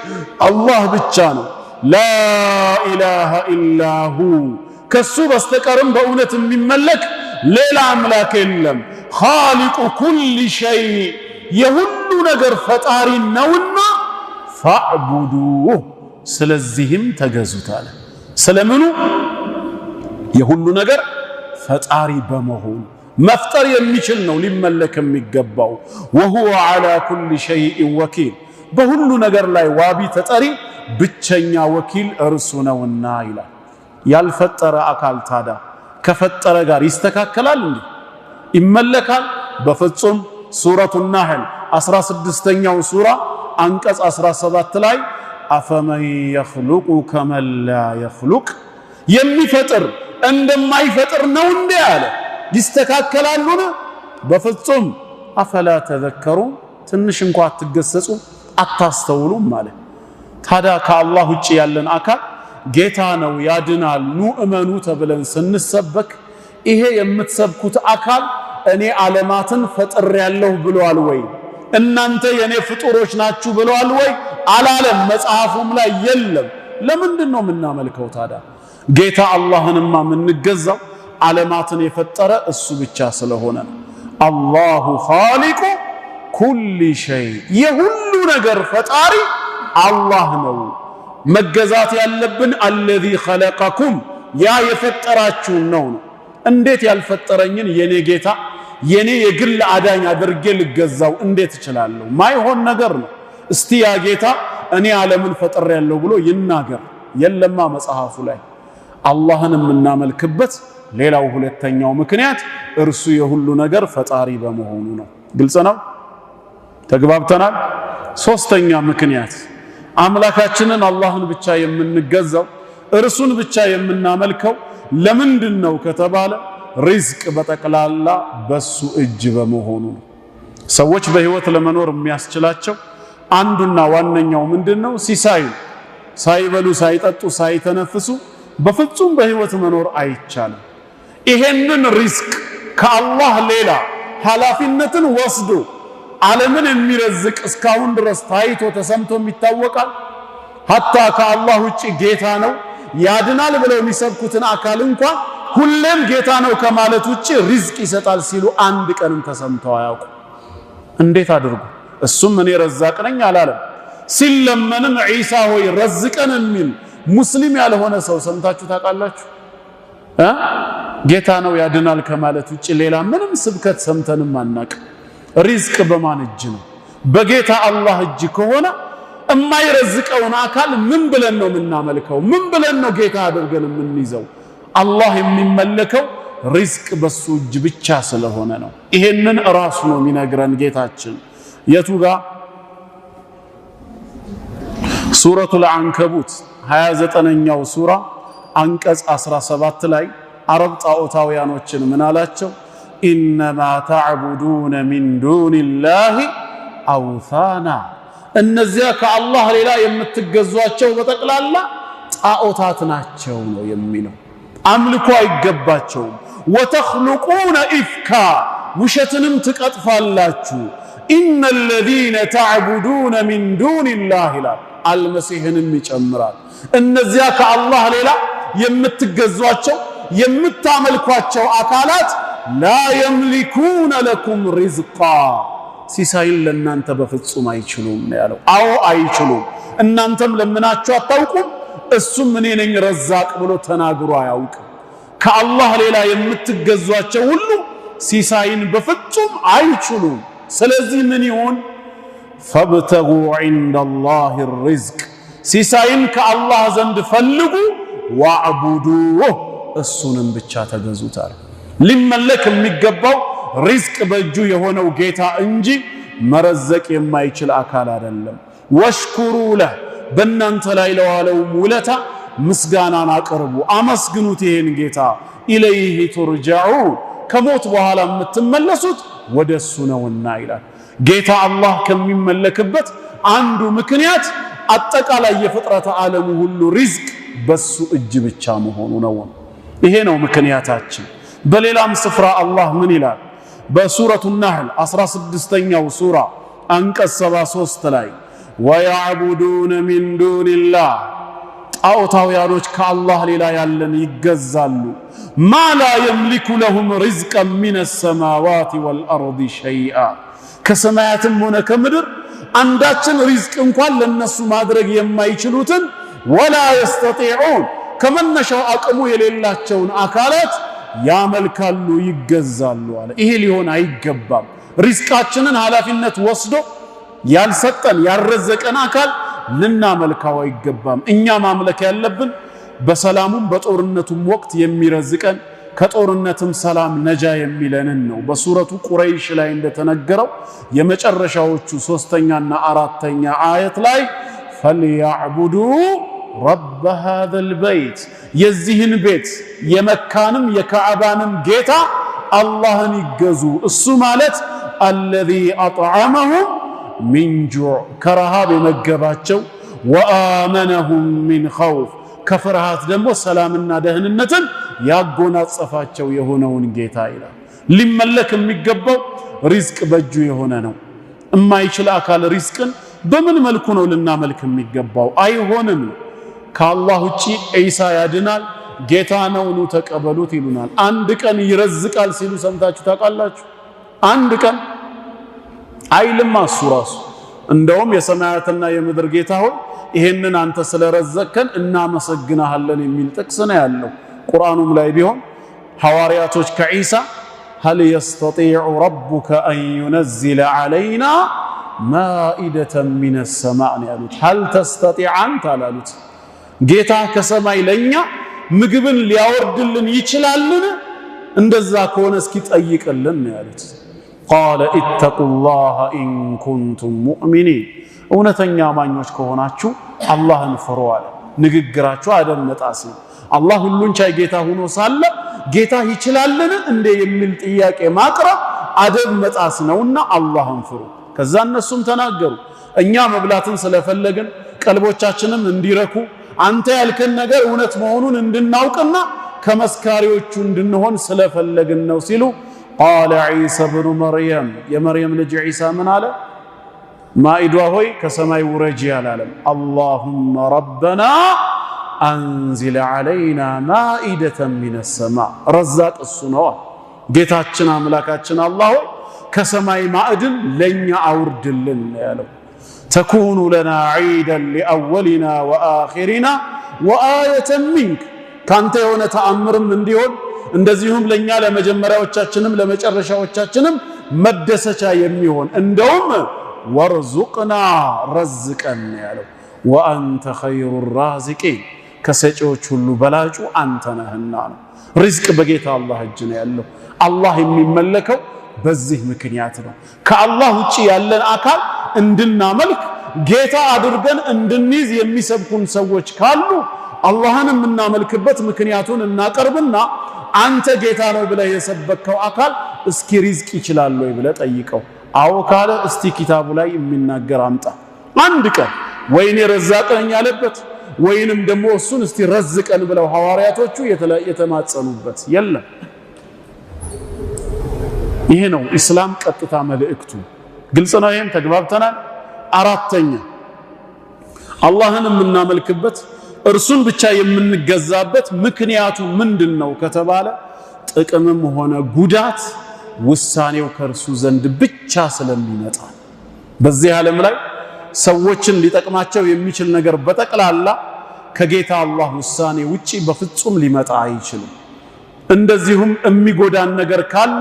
አላህ ብቻ ነው። ላኢላሃ ኢላሁ ከሱ በስተቀርም በእውነት የሚመለክ ሌላ አምላክ የለም። ኻሊቁ ኩሊ ሸይ የሁሉ ነገር ፈጣሪ ነውና ፈዕቡዱህ ስለዚህም ተገዙት አለ። ስለምኑ? የሁሉ ነገር ፈጣሪ በመሆኑ መፍጠር የሚችል ነው ሊመለክ የሚገባው። ወሁወ ዐላ ኩሊ ሸይኢን ወኪል በሁሉ ነገር ላይ ዋቢ ተጠሪ ብቸኛ ወኪል እርሱ ነውና ይላል። ያልፈጠረ አካል ታዳ ከፈጠረ ጋር ይስተካከላል እንዴ? ይመለካል? በፍጹም። ሱረቱ ናህል 16ኛው ሱራ አንቀጽ 17 ላይ አፈመን የኽሉቁ ከመን ላ የኽሉቅ የሚፈጥር እንደማይፈጥር ነው እንዴ አለ። ይስተካከላሉን? በፍጹም። አፈላ ተዘከሩ ትንሽ እንኳን አትገሰጹ አታስተውሉም ማለት። ታዲያ ከአላህ ውጭ ያለን አካል ጌታ ነው ያድናል ኑ እመኑ ተብለን ስንሰበክ ይሄ የምትሰብኩት አካል እኔ ዓለማትን ፈጥሬያለሁ ብሏል ወይ? እናንተ የኔ ፍጡሮች ናችሁ ብሏል ወይ? አላለም። መጽሐፉም ላይ የለም። ለምንድን ነው የምናመልከው ታዲያ? ጌታ አላህንማ የምንገዛው ዓለማትን የፈጠረ እሱ ብቻ ስለሆነ ነው። አላሁ ኻሊቁ ኩሊ ሸይ የሁሉ ነገር ፈጣሪ አላህ ነው። መገዛት ያለብን አለዚ ኸለቀኩም ያ የፈጠራችሁን ነው። እንዴት ያልፈጠረኝን የኔ ጌታ የኔ የግል አዳኝ አድርጌ ልገዛው እንዴት እችላለሁ? ማይሆን ነገር ነው። እስቲ ያ ጌታ እኔ ዓለምን ፈጥሬያለሁ ብሎ ይናገር። የለማ መጽሐፉ ላይ። አላህን የምናመልክበት ሌላው ሁለተኛው ምክንያት እርሱ የሁሉ ነገር ፈጣሪ በመሆኑ ነው። ግልጽ ነው? ተግባብተናል? ሶስተኛ ምክንያት አምላካችንን አላህን ብቻ የምንገዛው እርሱን ብቻ የምናመልከው ለምንድን ነው ከተባለ ሪዝቅ በጠቅላላ በሱ እጅ በመሆኑ ነው። ሰዎች በህይወት ለመኖር የሚያስችላቸው አንዱና ዋነኛው ምንድነው? ሲሳዩ ሳይበሉ ሳይጠጡ ሳይተነፍሱ በፍጹም በህይወት መኖር አይቻልም። ይሄንን ሪዝቅ ከአላህ ሌላ ኃላፊነትን ወስዶ ዓለምን የሚረዝቅ እስካሁን ድረስ ታይቶ ተሰምቶም ይታወቃል? ሀታ ከአላህ ውጭ ጌታ ነው ያድናል ብለው የሚሰብኩትን አካል እንኳን ሁሌም ጌታ ነው ከማለት ውጭ ሪዝቅ ይሰጣል ሲሉ አንድ ቀንም ተሰምተው አያውቁ። እንዴት አድርጉ? እሱም እኔ ረዛቅ ነኝ አላለም። ሲለመንም ዒሳ ሆይ ረዝቀን የሚል ሙስሊም ያልሆነ ሰው ሰምታችሁ ታውቃላችሁ? ጌታ ነው ያድናል ከማለት ውጭ ሌላ ምንም ስብከት ሰምተንም አናቅ። ሪዝቅ በማን እጅ ነው? በጌታ አላህ እጅ ከሆነ የማይረዝቀውን አካል ምን ብለን ነው የምናመልከው? ምን ብለን ነው ጌታ አድርገን የምንይዘው? አላህ የሚመለከው ሪዝቅ በሱ እጅ ብቻ ስለሆነ ነው። ይሄንን ራሱ ነው የሚነግረን ጌታችን። የቱ ጋር? ሱረቱል አንከቡት 29ኛው ሱራ አንቀጽ 17 ላይ አረብ ጣዖታውያኖችን ምን አላቸው? ኢነማ ተዕቡዱነ ሚን ዱኒላሂ አውሳና እነዚያ ከአላህ ሌላ የምትገዟቸው በጠቅላላ ጣዖታት ናቸው ነው የሚለው። አምልኮ አይገባቸውም። ወተኽሉቁነ ኢፍካ ውሸትንም ትቀጥፋላችሁ። ኢነ ለዚነ ተዕቡዱነ ሚን ዱኒላህ ይላል። አልመሲህንም ይጨምራል። እነዚያ ከአላህ ሌላ የምትገዟቸው የምታመልኳቸው አካላት ላ የምሊኩነ ለኩም ሪዝቃ ሲሳይን ለእናንተ በፍጹም አይችሉም ያለው። አዎ አይችሉም። እናንተም ለምናችሁ አታውቁም፣ እሱም እኔ ነኝ ረዛቅ ብሎ ተናግሮ አያውቅም። ከአላህ ሌላ የምትገዟቸው ሁሉ ሲሳይን በፍጹም አይችሉም። ስለዚህ ምን ይሁን? ፈብተጉ ዒንደላሂ ሪዝቅ ሲሳይን ከአላህ ዘንድ ፈልጉ፣ ወዕቡዱህ እሱንም ብቻ ተገዙታል። ሊመለክ የሚገባው ሪዝቅ በእጁ የሆነው ጌታ እንጂ መረዘቅ የማይችል አካል አይደለም። ወሽኩሩ ለህ በእናንተ ላይ ለዋለው ውለታ ምስጋናን አቅርቡ፣ አመስግኑት ይሄን ጌታ። ኢለይሂ ቱርጀዑን ከሞት በኋላ የምትመለሱት ወደሱ ነውና ይላል። ጌታ አላህ ከሚመለክበት አንዱ ምክንያት አጠቃላይ የፍጥረተ ዓለሙ ሁሉ ሪዝቅ በሱ እጅ ብቻ መሆኑ ነው። ይሄ ነው ምክንያታችን። በሌላም ስፍራ አላህ ምን ይላል? በሱረቱ ነህል 16ኛው ሱራ አንቀጽ 73 ላይ ወያዕቡዱነ ሚን ዱኒላህ ጣዖታውያኖች ከአላህ ሌላ ያለን ይገዛሉ። ማ ላ የምሊኩ ለሁም ሪዝቀን ሚነ ሰማዋት ወልአርድ ሸይአ ከሰማያትም ሆነ ከምድር አንዳችን ሪዝቅ እንኳን ለነሱ ማድረግ የማይችሉትን ወላ የስተጢዑን ከመነሻው አቅሙ የሌላቸውን አካላት ያመልካሉ፣ ይገዛሉ አለ። ይሄ ሊሆን አይገባም። ሪዝቃችንን ኃላፊነት ወስዶ ያልሰጠን ያልረዘቀን አካል ልናመልካው አይገባም። እኛ ማምለክ ያለብን በሰላሙም በጦርነቱም ወቅት የሚረዝቀን ከጦርነትም ሰላም ነጃ የሚለንን ነው። በሱረቱ ቁረይሽ ላይ እንደተነገረው የመጨረሻዎቹ 3ኛና 4ኛ አየት ላይ ፈልያዕቡዱ ረብ ሃዘል በይት የዚህን ቤት የመካንም የካዕባንም ጌታ አላህን ይገዙ። እሱ ማለት አለዚ አጥዓመሁም ሚን ጁዕ ከረሃብ የመገባቸው ወአመነሁም ሚን ኸውፍ ከፍርሃት ደግሞ ሰላምና ደህንነትን ያጎናጸፋቸው የሆነውን ጌታ ይላል። ሊመለክ የሚገባው ሪዝቅ በእጁ የሆነ ነው። የማይችል አካል ሪዝቅን በምን መልኩ ነው ልናመልክ የሚገባው? አይሆንም። ከአላህ ውጪ ዒሳ ያድናል ጌታ ነው ኑ ተቀበሉት ይሉናል። አንድ ቀን ይረዝቃል ሲሉ ሰምታችሁ ታውቃላችሁ? አንድ ቀን አይልም እሱ ራሱ። እንደውም የሰማያትና የምድር ጌታ ሆይ ይሄንን አንተ ስለረዘከን እናመሰግናለን የሚል ጥቅስ ነው ያለው ቁርአኑም ላይ ቢሆን ሐዋርያቶች ከዒሳ هل يستطيع ربك أن ينزل علينا مائدة من السماء ያሉት هل تستطيع أنت አሉት ጌታ ከሰማይ ለኛ ምግብን ሊያወርድልን ይችላልን? እንደዛ ከሆነ እስኪ ጠይቅልን ያሉት። قال اتقوا الله إن كنتم مؤمنين እውነተኛ አማኞች ከሆናችሁ አላህን ፍሩ አለ። ንግግራችሁ አደመጣስ አላህ ሁሉን ቻይ ጌታ ሆኖ ሳለ ጌታ ይችላልን እንደ የሚል ጥያቄ ማቅረብ አደብ መጣስ ነውና አላህን ፍሩ። ከዛ እነሱም ተናገሩ እኛ መብላትን ስለፈለግን ቀልቦቻችንም እንዲረኩ አንተ ያልከን ነገር እውነት መሆኑን እንድናውቅና ከመስካሪዎቹ እንድንሆን ስለፈለግን ነው ሲሉ قال عيسى ابن مريم የመርየም ልጅ ዒሳ ምን አለ? ማኢዷ ሆይ ከሰማይ ውረጂ አላለም። اللهم ربنا አንዚል ዓለይና ማኢደተን ሚነ ሰማዕ ረዛቅ እሱ ነው። ጌታችን አምላካችን አላህ ሆይ ከሰማይ ማዕድን ለኛ አውርድልን ያለው። ተኩኑ ለና ዒደን ሊአወሊና ወአኺሪና ወአየተን ሚንክ ካንተ የሆነ ተአምርም እንዲሆን እንደዚሁም ለኛ ለመጀመሪያዎቻችንም ለመጨረሻዎቻችንም መደሰቻ የሚሆን እንደውም ወርዙቅና ረዝቀን ያለው። ወአንተ ኸይሩ ራዚቂን ከሰጪዎች ሁሉ በላጩ አንተ ነህና ነው። ሪዝቅ በጌታ አላህ እጅ ነው ያለው። አላህ የሚመለከው በዚህ ምክንያት ነው። ከአላህ ውጪ ያለን አካል እንድናመልክ ጌታ አድርገን እንድንይዝ የሚሰብኩን ሰዎች ካሉ አላህን የምናመልክበት ምክንያቱን እናቀርብና አንተ ጌታ ነው ብለህ የሰበከው አካል እስኪ ሪዝቅ ይችላል ወይ ብለህ ጠይቀው። አዎ ካለ እስቲ ኪታቡ ላይ የሚናገር አምጣ። አንድ ቀን ወይኔ ረዛቅ ነኝ ያለበት ወይንም ደግሞ እሱን እስቲ ረዝቀን ብለው ሐዋርያቶቹ የተማጸኑበት የለም። ይሄ ነው ኢስላም ቀጥታ መልእክቱ። ግልጽ ነው። ይሄን ተግባብተናል። አራተኛ አላህን የምናመልክበት እርሱን ብቻ የምንገዛበት ምክንያቱ ምንድነው ከተባለ ጥቅምም ሆነ ጉዳት ውሳኔው ከእርሱ ዘንድ ብቻ ስለሚመጣ በዚህ ዓለም ላይ ሰዎችን ሊጠቅማቸው የሚችል ነገር በጠቅላላ ከጌታ አላህ ውሳኔ ውጪ በፍጹም ሊመጣ አይችልም። እንደዚሁም የሚጎዳን ነገር ካለ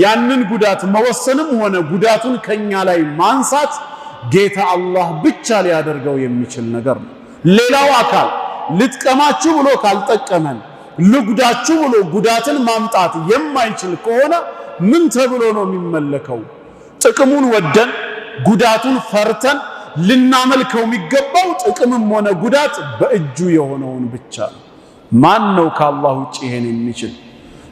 ያንን ጉዳት መወሰንም ሆነ ጉዳቱን ከኛ ላይ ማንሳት ጌታ አላህ ብቻ ሊያደርገው የሚችል ነገር ነው። ሌላው አካል ልጥቀማችሁ ብሎ ካልጠቀመን ልጉዳችሁ ብሎ ጉዳትን ማምጣት የማይችል ከሆነ ምን ተብሎ ነው የሚመለከው? ጥቅሙን ወደን ጉዳቱን ፈርተን ልናመልከው የሚገባው ጥቅምም ሆነ ጉዳት በእጁ የሆነውን ብቻ ነው። ማን ነው ከአላህ ውጪ ይሄን የሚችል?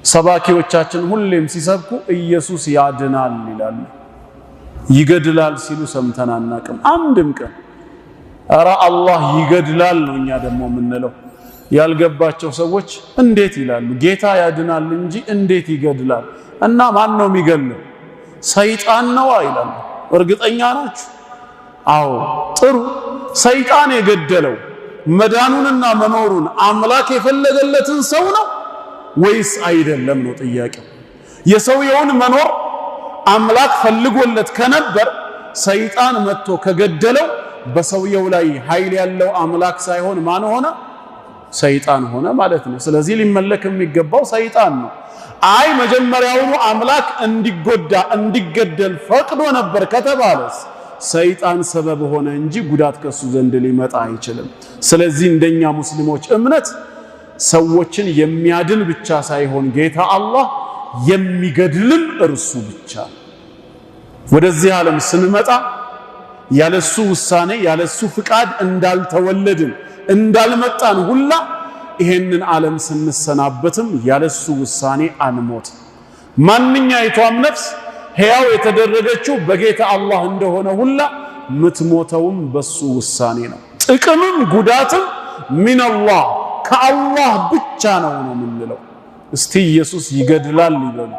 ሰባኪዎቻችን ሁሌም ሲሰብኩ ኢየሱስ ያድናል ይላሉ። ይገድላል ሲሉ ሰምተን አናቅም አንድም ቀን። ኧረ አላህ ይገድላል ነው እኛ ደግሞ የምንለው። ያልገባቸው ሰዎች እንዴት ይላሉ? ጌታ ያድናል እንጂ እንዴት ይገድላል? እና ማን ነው የሚገድለው? ሰይጣን ነው ይላሉ። እርግጠኛ ናችሁ? አዎ ጥሩ። ሰይጣን የገደለው መዳኑንና መኖሩን አምላክ የፈለገለትን ሰው ነው ወይስ አይደለም ነው ጥያቄው። የሰውየውን መኖር አምላክ ፈልጎለት ከነበር ሰይጣን መጥቶ ከገደለው በሰውየው ላይ ኃይል ያለው አምላክ ሳይሆን ማን ሆነ? ሰይጣን ሆነ ማለት ነው። ስለዚህ ሊመለክ የሚገባው ሰይጣን ነው። አይ መጀመሪያውኑ አምላክ እንዲጎዳ እንዲገደል ፈቅዶ ነበር ከተባለስ ሰይጣን ሰበብ ሆነ እንጂ ጉዳት ከሱ ዘንድ ሊመጣ አይችልም። ስለዚህ እንደኛ ሙስሊሞች እምነት ሰዎችን የሚያድን ብቻ ሳይሆን ጌታ አላህ የሚገድልም እርሱ ብቻ። ወደዚህ ዓለም ስንመጣ ያለሱ ውሳኔ ያለሱ ፍቃድ እንዳልተወለድን እንዳልመጣን ሁላ ይሄንን ዓለም ስንሰናበትም ያለሱ ውሳኔ አንሞት። ማንኛይቷም ነፍስ ሕያው የተደረገችው በጌታ አላህ እንደሆነ ሁላ ምትሞተውም በሱ ውሳኔ ነው። ጥቅምም ጉዳትም ሚነላህ ከአላህ ብቻ ነው የምንለው። እስቲ ኢየሱስ ይገድላል ይበሉ።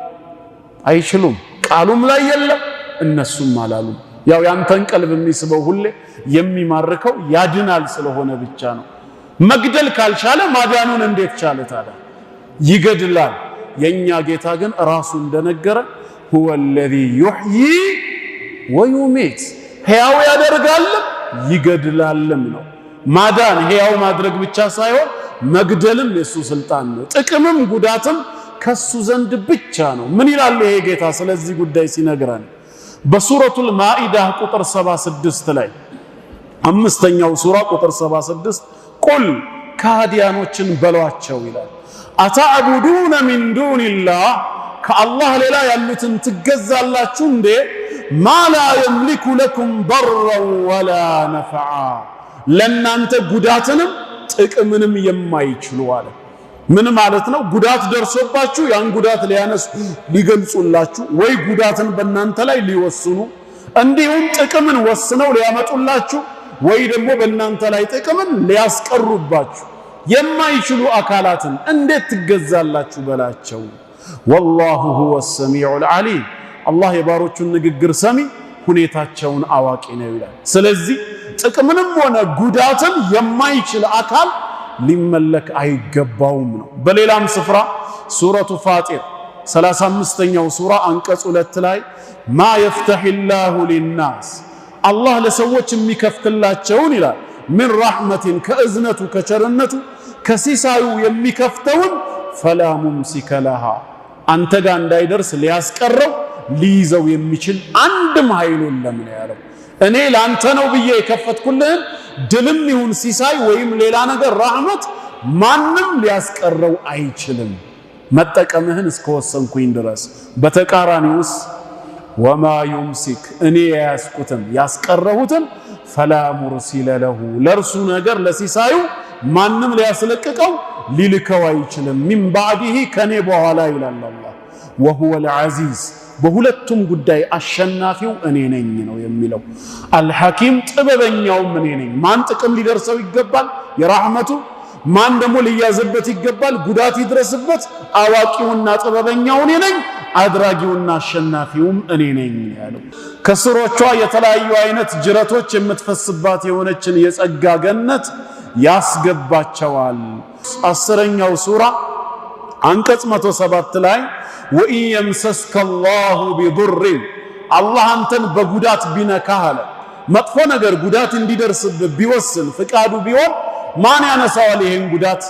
አይችሉም። ቃሉም ላይ የለም እነሱም አላሉም። ያው ያንተን ቀልብ የሚስበው ሁሌ የሚማርከው ያድናል ስለሆነ ብቻ ነው። መግደል ካልቻለ ማዳኑን እንዴት ቻለ ታዲያ? ይገድላል። የኛ ጌታ ግን ራሱ እንደነገረ هو الذي يحيي ويميت ሕያው ያደርጋልም ይገድላልም ነው። ማዳን ሕያው ማድረግ ብቻ ሳይሆን መግደልም የሱ ስልጣን ነው። ጥቅምም ጉዳትም ከሱ ዘንድ ብቻ ነው። ምን ይላል ይሄ ጌታ ስለዚህ ጉዳይ ሲነግረን? በሱረቱል ማኢዳ ቁጥር 76 ላይ አምስተኛው ሱራ ቁጥር 76 ቁል ካዲያኖችን በሏቸው ይላል አተዕቡዱነ ሚን ዱንላህ ከአላህ ሌላ ያሉትን ትገዛላችሁ እንዴ? ማላ የምሊኩ ለኩም በረን ወላ ነፈዓ ለናንተ ጉዳትንም ጥቅምንም የማይችሉ አለ። ምን ማለት ነው? ጉዳት ደርሶባችሁ ያን ጉዳት ሊያነሱ ሊገልጹላችሁ ወይ ጉዳትን በእናንተ ላይ ሊወስኑ እንዲሁም ጥቅምን ወስነው ሊያመጡላችሁ ወይ ደግሞ በእናንተ ላይ ጥቅምን ሊያስቀሩባችሁ የማይችሉ አካላትን እንዴት ትገዛላችሁ በላቸው። ወላሁ ሁወ ሰሚዑል ዓሊም አላህ የባሮቹን ንግግር ሰሚ ሁኔታቸውን አዋቂ ነው ይላል። ስለዚህ ጥቅምንም ሆነ ጉዳትን የማይችል አካል ሊመለክ አይገባውም ነው። በሌላም ስፍራ ሱረቱ ፋጢር 35ኛው ሱራ አንቀጽ 2 ላይ ማ የፍተሂላሁ ሊናስ አላህ ለሰዎች የሚከፍትላቸውን ይላል ምን ረሕመትን ከእዝነቱ ከቸርነቱ ከሲሳዩ የሚከፍተውን ፈላ ሙምሲከ ለሃ አንተ ጋር እንዳይደርስ ሊያስቀረው ሊይዘው የሚችል አንድም ኃይል የለም ነው ያለው። እኔ ላንተ ነው ብዬ የከፈትኩልህን ድልም ይሁን ሲሳይ ወይም ሌላ ነገር ረሕመት ማንም ሊያስቀረው አይችልም መጠቀምህን እስከወሰንኩኝ ድረስ። በተቃራኒውስ ወማ ዩምሲክ እኔ ያስኩትን ያስቀረሁትን ፈላ ሙርሲለ ለሁ ለርሱ ነገር ለሲሳዩ ማንም ሊያስለቅቀው ሊልከው አይችልም። ሚን ባዕዲሂ ከኔ በኋላ ይላል አላህ። ወሁወል ዐዚዝ በሁለቱም ጉዳይ አሸናፊው እኔ ነኝ ነው የሚለው። አልሐኪም ጥበበኛውም እኔ ነኝ። ማን ጥቅም ሊደርሰው ይገባል የራህመቱ፣ ማን ደግሞ ሊያዝበት ይገባል ጉዳት ይድረስበት፣ አዋቂውና ጥበበኛው እኔ ነኝ። አድራጊውና አሸናፊውም እኔ ነኝ ያለው። ከስሮቿ የተለያዩ አይነት ጅረቶች የምትፈስባት የሆነችን የጸጋ ገነት ያስገባቸዋል። 10ኛው ሱራ አንቀጽ 107 ላይ ወኢን የምሰስከ አላሁ ቢዱር አላህ አንተን በጉዳት ቢነካህ አለ መጥፎ ነገር ጉዳት እንዲደርስብህ ቢወስን ፍቃዱ ቢሆን ማን ያነሳዋል ይሄን ጉዳት?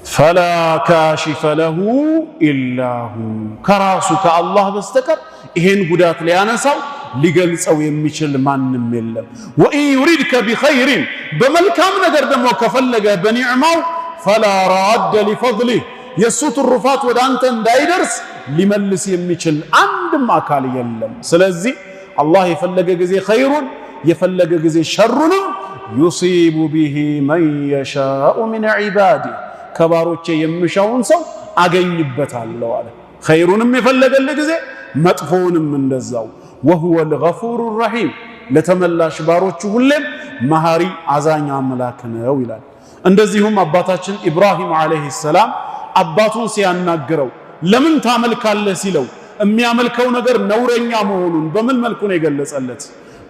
ፈላ ካሽፈ ለሁ ኢላሁ ከራሱ ከአላህ በስተቀር ይሄን ጉዳት ሊያነሳው ሊገልጸው የሚችል ማንም የለም። ወኢን ዩሪድከ ቢኸይሪን በመልካም ነገር ደግሞ ከፈለገ በኒዕማው ፈላ ራደ ሊፈድሊህ የሱ ትሩፋት ወደ አንተ እንዳይደርስ ሊመልስ የሚችል አንድም አካል የለም። ስለዚህ አላህ የፈለገ ጊዜ ኸይሩን የፈለገ ጊዜ ሸሩንም ዩሲቡ ቢሂ መን የሻኡ ሚን ዒባዲህ ከባሮቼ የምሻውን ሰው አገኝበታለሁ አለ። ኸይሩንም የፈለገልህ ጊዜ መጥፎውንም እንደዛው። ወሁወል ገፉሩ ረሒም ለተመላሽ ባሮቹ ሁሌም መሃሪ አዛኝ አምላክ ነው ይላል። እንደዚሁም አባታችን ኢብራሂም ዓለይሂ ሰላም አባቱን ሲያናግረው ለምን ታመልካለህ ሲለው የሚያመልከው ነገር ነውረኛ መሆኑን በምን መልኩ ነው የገለጸለት?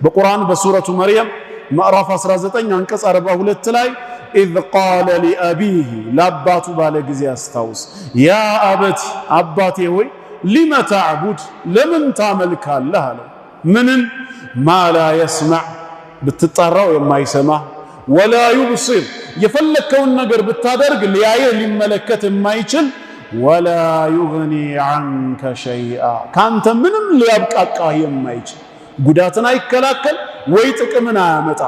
በቁርአን በሱረቱ መርየም ምዕራፍ 19 አንቀጽ 42 ላይ ኢዝ ቃለ ሊአቢሂ ለአባቱ ባለ ጊዜ አስታውስ ያ አበቲ አባቴ ሆይ ሊመ ተዕቡድ ለምን ታመልካለህ አለው። ምንን? ማ ላ የስመዕ ብትጠራው የማይሰማ ወላ ዩብሲር የፈለከውን ነገር ብታደርግ ሊያየህ ሊመለከት የማይችል ወላ ዩግኒ ዐንከ ሸይአ ካንተ ምንም ሊያብቃቃህ የማይችል ጉዳትን አይከላከል ወይ ጥቅምን አያመጣ።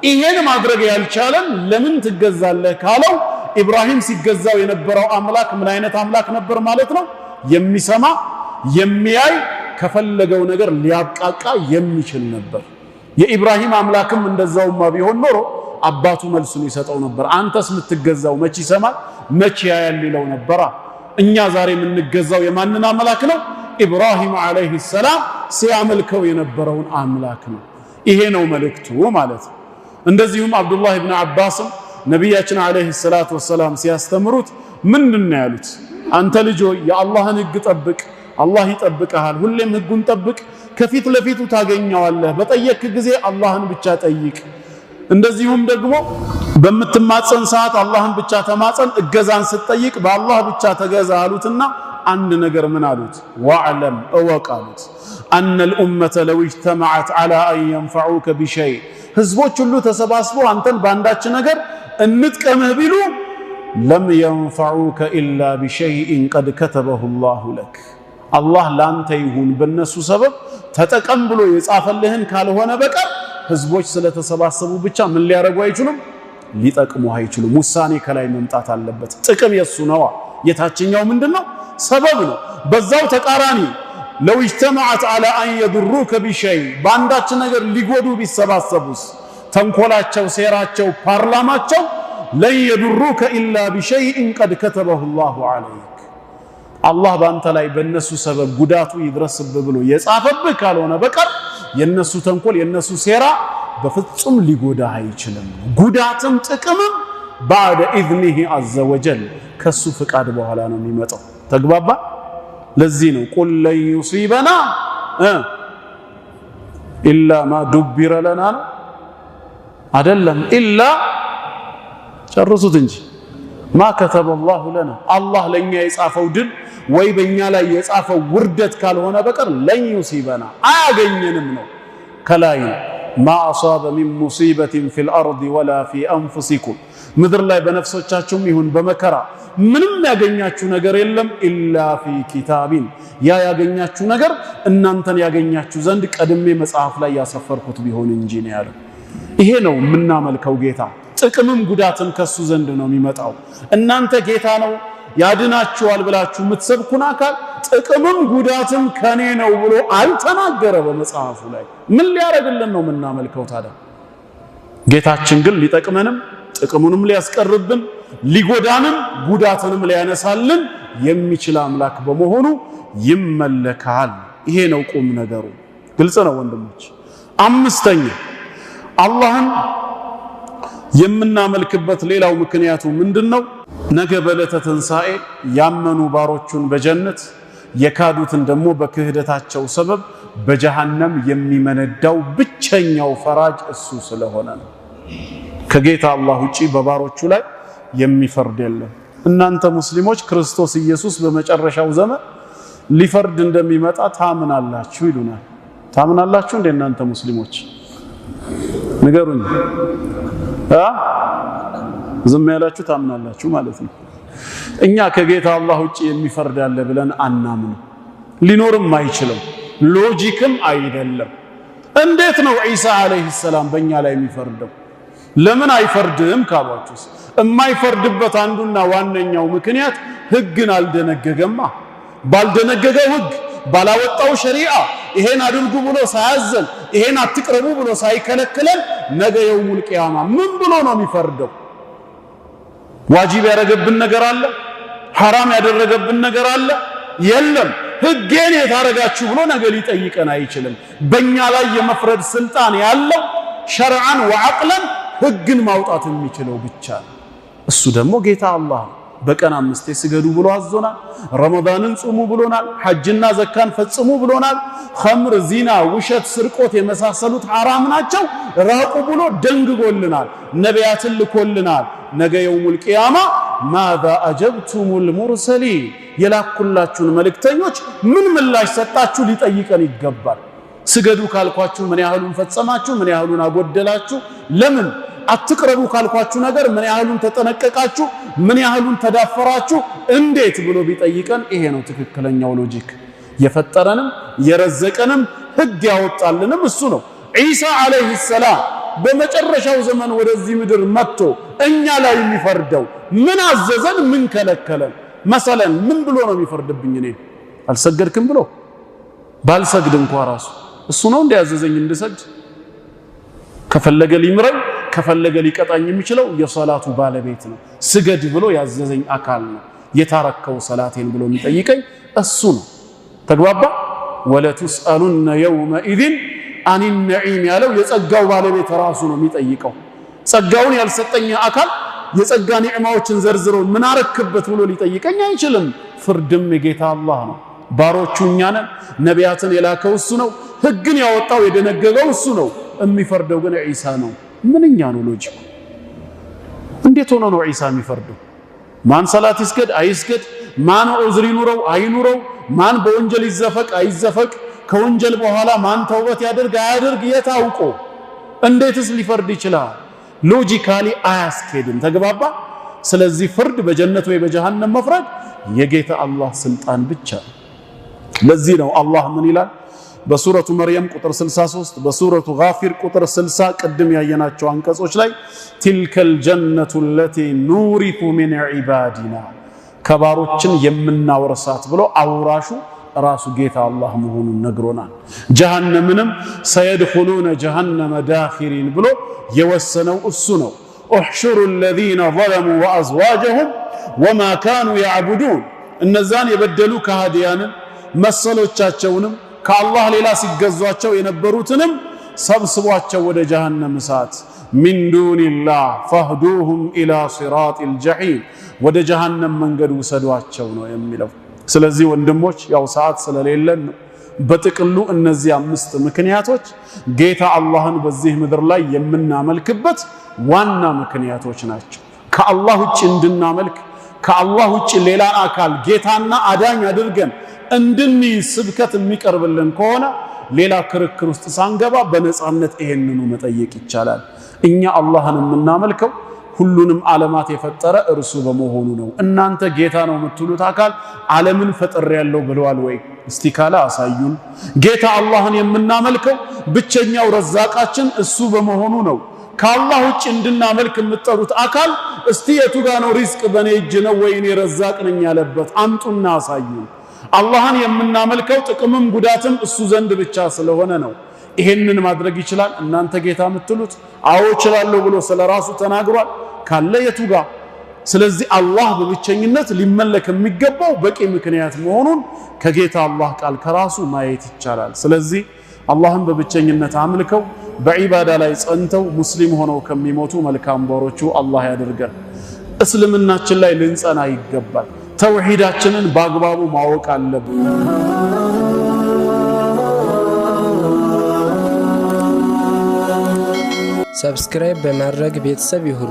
ይሄን ማድረግ ያልቻለን ለምን ትገዛለህ ካለው ኢብራሂም ሲገዛው የነበረው አምላክ ምን አይነት አምላክ ነበር ማለት ነው? የሚሰማ የሚያይ ከፈለገው ነገር ሊያብቃቃ የሚችል ነበር። የኢብራሂም አምላክም እንደዛውማ ቢሆን ኖሮ አባቱ መልሱን ይሰጠው ነበር። አንተስ የምትገዛው መቼ ይሰማል መቼ ያያል ይለው ነበር። እኛ ዛሬ የምንገዛው የማንን አምላክ ነው? ኢብራሂም ዓለይሂ ሰላም ሲያመልከው የነበረውን አምላክ ነው። ይሄ ነው መልእክቱ ማለት ነው። እንደዚሁም አብዱላህ ኢብኑ አባስም ነቢያችን ዓለይሂ ሰላቱ ወሰላም ሲያስተምሩት ምንድን ነው ያሉት? አንተ ልጅ ሆይ የአላህን ሕግ ጠብቅ፣ አላህ ይጠብቅሃል። ሁሌም ሕጉን ጠብቅ፣ ከፊት ለፊቱ ታገኘዋለህ። በጠየቅክ ጊዜ አላህን ብቻ ጠይቅ። እንደዚሁም ደግሞ በምትማጸን ሰዓት አላህን ብቻ ተማጸን፣ እገዛን ስትጠይቅ በአላህ ብቻ ተገዛ አሉትና አንድ ነገር ምን አሉት? ወዕለም እወቅ አሉት አነል ኡመተ ለው እጅተመዐት ዐላ አን የንፈዑከ ቢሸይ ህዝቦች ሁሉ ተሰባስበው አንተን በአንዳች ነገር እንጥቀምህ ቢሉ ለም የንፈዑከ ኢላ ቢሸይኢን ቀድ ከተበሁ ላሁ ለክ አላህ ለአንተ ይሁን በእነሱ ሰበብ ተጠቀም ብሎ የጻፈልህን ካልሆነ በቀር ህዝቦች ስለተሰባሰቡ ብቻ ምን ሊያደርጉ አይችሉም? ሊጠቅሙ አይችሉም። ውሳኔ ከላይ መምጣት አለበት። ጥቅም የሱ ነዋ። የታችኛው ምንድነው? ሰበብ ነው። በዛው ተቃራኒ ለው እጅተመዐት ዐላ አን የዱሩከ ቢሸይ በአንዳች ነገር ሊጎዱ ቢሰባሰቡስ ተንኮላቸው፣ ሴራቸው፣ ፓርላማቸው ለን የዱሩከ ኢላ ቢሸይኢን ቀድ ከተበሁ ላሁ ዐለይክ አላህ በአንተ ላይ በእነሱ ሰበብ ጉዳቱ ይድረስብህ ብሎ የጻፈብህ ካልሆነ በቀር የነሱ ተንኮል የነሱ ሴራ በፍጹም ሊጎዳህ አይችልም። ጉዳትም ጥቅምም ባዕደ ኢዝኒሂ ዐዘ ወጀል ከሱ ፍቃድ በኋላ ነው የሚመጣው። ተግባባ? ለዚህ ነው ቁል ለን ዩሲበና ኢላ ማ ዱቢረ ለና አይደለም ኢላ ጨርሱት እንጂ ማ ከተበ ላሁ ለና አላህ ለኛ የጻፈው ድል ወይ በእኛ ላይ የጻፈው ውርደት ካልሆነ በቀር ለን ዩሲበና አያገኘንም ነው። ከላይ ማ አሳበ ሚን ሙሲበትን ፊል አርድ ወላ ፊ አንፉሲኩም ምድር ላይ በነፍሶቻችሁም ይሁን በመከራ ምንም ያገኛችሁ ነገር የለም ኢላ ፊ ኪታቢን ያ ያገኛችሁ ነገር እናንተን ያገኛችሁ ዘንድ ቀድሜ መጽሐፍ ላይ ያሰፈርኩት ቢሆን እንጂ ነው ያለው። ይሄ ነው የምናመልከው ጌታ። ጥቅምም ጉዳትም ከሱ ዘንድ ነው የሚመጣው። እናንተ ጌታ ነው ያድናችኋል ብላችሁ የምትሰብኩን አካል ጥቅምም ጉዳትም ከኔ ነው ብሎ አልተናገረ በመጽሐፉ ላይ። ምን ሊያረግልን ነው የምናመልከው ታዲያ? ጌታችን ግን ሊጠቅመንም ጥቅሙንም ሊያስቀርብን ሊጎዳንም ጉዳትንም ሊያነሳልን የሚችል አምላክ በመሆኑ ይመለካል። ይሄ ነው ቁም ነገሩ። ግልጽ ነው ወንድሞች። አምስተኛ አላህን የምናመልክበት ሌላው ምክንያቱ ምንድነው? ነገ በዕለተ ትንሣኤ ያመኑ ባሮቹን በጀነት የካዱትን ደግሞ በክህደታቸው ሰበብ በጀሃነም የሚመነዳው ብቸኛው ፈራጅ እሱ ስለሆነ ነው። ከጌታ አላህ ውጪ በባሮቹ ላይ የሚፈርድ የለም። እናንተ ሙስሊሞች ክርስቶስ ኢየሱስ በመጨረሻው ዘመን ሊፈርድ እንደሚመጣ ታምናላችሁ ይሉናል። ታምናላችሁ እንደ እናንተ ሙስሊሞች ንገሩኝ። ዝም ያላችሁ ታምናላችሁ ማለት ነው። እኛ ከጌታ አላህ ውጪ የሚፈርድ ያለ ብለን አናምንም። ሊኖርም አይችልም፣ ሎጂክም አይደለም። እንዴት ነው ዒሳ አለይሂ ሰላም በእኛ ላይ የሚፈርደው? ለምን አይፈርድም ካሏችሁስ፣ የማይፈርድበት አንዱና ዋነኛው ምክንያት ህግን አልደነገገማ። ባልደነገገው ህግ ባላወጣው ሸሪዓ ይሄን አድርጉ ብሎ ሳያዘን ይሄን አትቅረቡ ብሎ ሳይከለክለን ነገ የውሙል ቂያማ ምን ብሎ ነው የሚፈርደው? ዋጂብ ያደረገብን ነገር አለ? ሐራም ያደረገብን ነገር አለ? የለም። ህጌን የታረጋችሁ ብሎ ነገ ሊጠይቀን አይችልም። በእኛ ላይ የመፍረድ ስልጣን ያለው ሸርዓን ወዐቅለን ህግን ማውጣት የሚችለው ብቻ ነው። እሱ ደግሞ ጌታ አላህ ነው። በቀን 5 ስገዱ ብሎ አዞናል። ረመዳንን ጾሙ ብሎናል። ሐጅና ዘካን ፈጽሙ ብሎናል። ኸምር፣ ዚና፣ ውሸት፣ ስርቆት የመሳሰሉት ሐራም ናቸው ራቁ ብሎ ደንግጎልናል። ነቢያትን ልኮልናል። ነገ የውሙል ቂያማ ማዛ አጀብቱሙል ሙርሰሊን የላኩላችሁን መልእክተኞች ምን ምላሽ ሰጣችሁ ሊጠይቀን ይገባል። ስገዱ ካልኳችሁ ምን ያህሉን ፈጸማችሁ? ምን ያህሉን አጎደላችሁ? ለምን አትቅረቡ ካልኳችሁ ነገር ምን ያህሉን ተጠነቀቃችሁ? ምን ያህሉን ተዳፈራችሁ? እንዴት ብሎ ቢጠይቀን ይሄ ነው ትክክለኛው ሎጂክ። የፈጠረንም የረዘቀንም ህግ ያወጣልንም እሱ ነው። ዒሳ አለይሂ ሰላም በመጨረሻው ዘመን ወደዚህ ምድር መጥቶ እኛ ላይ የሚፈርደው ምን አዘዘን? ምን ከለከለን? መሰለን ምን ብሎ ነው የሚፈርድብኝ? እኔ አልሰገድክም ብሎ ባልሰግድ እንኳን ራሱ እሱ ነው እንዲያዘዘኝ እንድሰግድ። ከፈለገ ሊምረኝ ከፈለገ ሊቀጣኝ የሚችለው የሶላቱ ባለቤት ነው። ስገድ ብሎ ያዘዘኝ አካል ነው። የታረከው ሰላቴን ብሎ የሚጠይቀኝ እሱ ነው። ተግባባ? ወለቱስአሉነ የውመኢዝን አኒ ነዒም ያለው የጸጋው ባለቤት ራሱ ነው የሚጠይቀው። ጸጋውን ያልሰጠኝ አካል የጸጋ ኒዕማዎችን ዘርዝሮ ምን አረክበት ብሎ ሊጠይቀኝ አይችልም። ፍርድም የጌታ አላህ ነው። ባሮቹ እኛ ነን። ነቢያትን የላከው እሱ ነው። ህግን ያወጣው የደነገገው እሱ ነው። የሚፈርደው ግን ዒሳ ነው። ምንኛ ነው ሎጂኩ? እንዴት ሆኖ ነው ዒሳ የሚፈርደው? ማን ሰላት ይስገድ አይስገድ፣ ማን ዑዝር ይኑረው አይኑረው፣ ማን በወንጀል ይዘፈቅ አይዘፈቅ፣ ከወንጀል በኋላ ማን ተውበት ያደርግ አያደርግ የታውቆ እንዴትስ ሊፈርድ ይችላል? ሎጂካሊ አያስኬድም። ተግባባ? ስለዚህ ፍርድ በጀነት ወይ በጀሃነም መፍረድ የጌታ አላህ ስልጣን ብቻ። ለዚህ ነው አላህ ምን ይላል በሱረቱ መርየም ቁጥር 63 በሱረቱ ጋፊር ቁጥር 60 ቅድም ያየናቸው አንቀጾች ላይ ትልከል ጀነቱ ለቲ ኑሪቱ ሚን ዒባዲና ከባሮችን የምናወርሳት ብሎ አውራሹ ራሱ ጌታ አላህ መሆኑን ነግሮናል። ጀሃነምንም ሰየድኹሉነ ጀሃነመ ዳኺሪን ብሎ የወሰነው እሱ ነው። احشሩ الذين ظلموا وازواجهم وما كانوا يعبدون እነዛን የበደሉ ከሃዲያንን መሰሎቻቸውንም ከአላህ ሌላ ሲገዟቸው የነበሩትንም ሰብስቧቸው ወደ ጀሃነም እሳት ሚን ዱኒላህ ፈህዱሁም ኢላ ሲራጢል ጀሒም ወደ ጀሃነም መንገድ ውሰዷቸው ነው የሚለው። ስለዚህ ወንድሞች ያው ሰዓት ስለሌለን ነው በጥቅሉ እነዚህ 5 ምክንያቶች ጌታ አላህን በዚህ ምድር ላይ የምናመልክበት ዋና ምክንያቶች ናቸው። ከአላህ ውጭ እንድናመልክ ከአላህ ውጭ ሌላ አካል ጌታና አዳኝ አድርገን እንድንይዝ ስብከት የሚቀርብልን ከሆነ ሌላ ክርክር ውስጥ ሳንገባ በነጻነት ይሄንኑ መጠየቅ ይቻላል። እኛ አላህን የምናመልከው ሁሉንም ዓለማት የፈጠረ እርሱ በመሆኑ ነው። እናንተ ጌታ ነው የምትሉት አካል ዓለምን ፈጥሬያለሁ ብለዋል ወይ? እስቲ ካላ አሳዩን። ጌታ አላህን የምናመልከው ብቸኛው ረዛቃችን እሱ በመሆኑ ነው። ከአላህ ውጭ እንድናመልክ የምትጠሩት አካል እስቲ የቱ ጋር ነው ሪዝቅ በኔ እጅ ነው ወይ እኔ ረዛቅ ነኝ ያለበት? አምጡና አሳዩን። አላህን የምናመልከው ጥቅምም ጉዳትም እሱ ዘንድ ብቻ ስለሆነ ነው። ይሄንን ማድረግ ይችላል እናንተ ጌታ የምትሉት? አዎ እችላለሁ ብሎ ስለራሱ ተናግሯል። ካለ የቱ ጋር? ስለዚህ አላህ በብቸኝነት ሊመለክ የሚገባው በቂ ምክንያት መሆኑን ከጌታ አላህ ቃል ከራሱ ማየት ይቻላል። ስለዚህ አላህን በብቸኝነት አምልከው በዒባዳ ላይ ጸንተው ሙስሊም ሆነው ከሚሞቱ መልካም ባሮቹ አላህ ያደርገን። እስልምናችን ላይ ልንጸና ይገባል። ተውሂዳችንን በአግባቡ ማወቅ አለብን። ሰብስክራይብ በማድረግ ቤተሰብ ይሁኑ።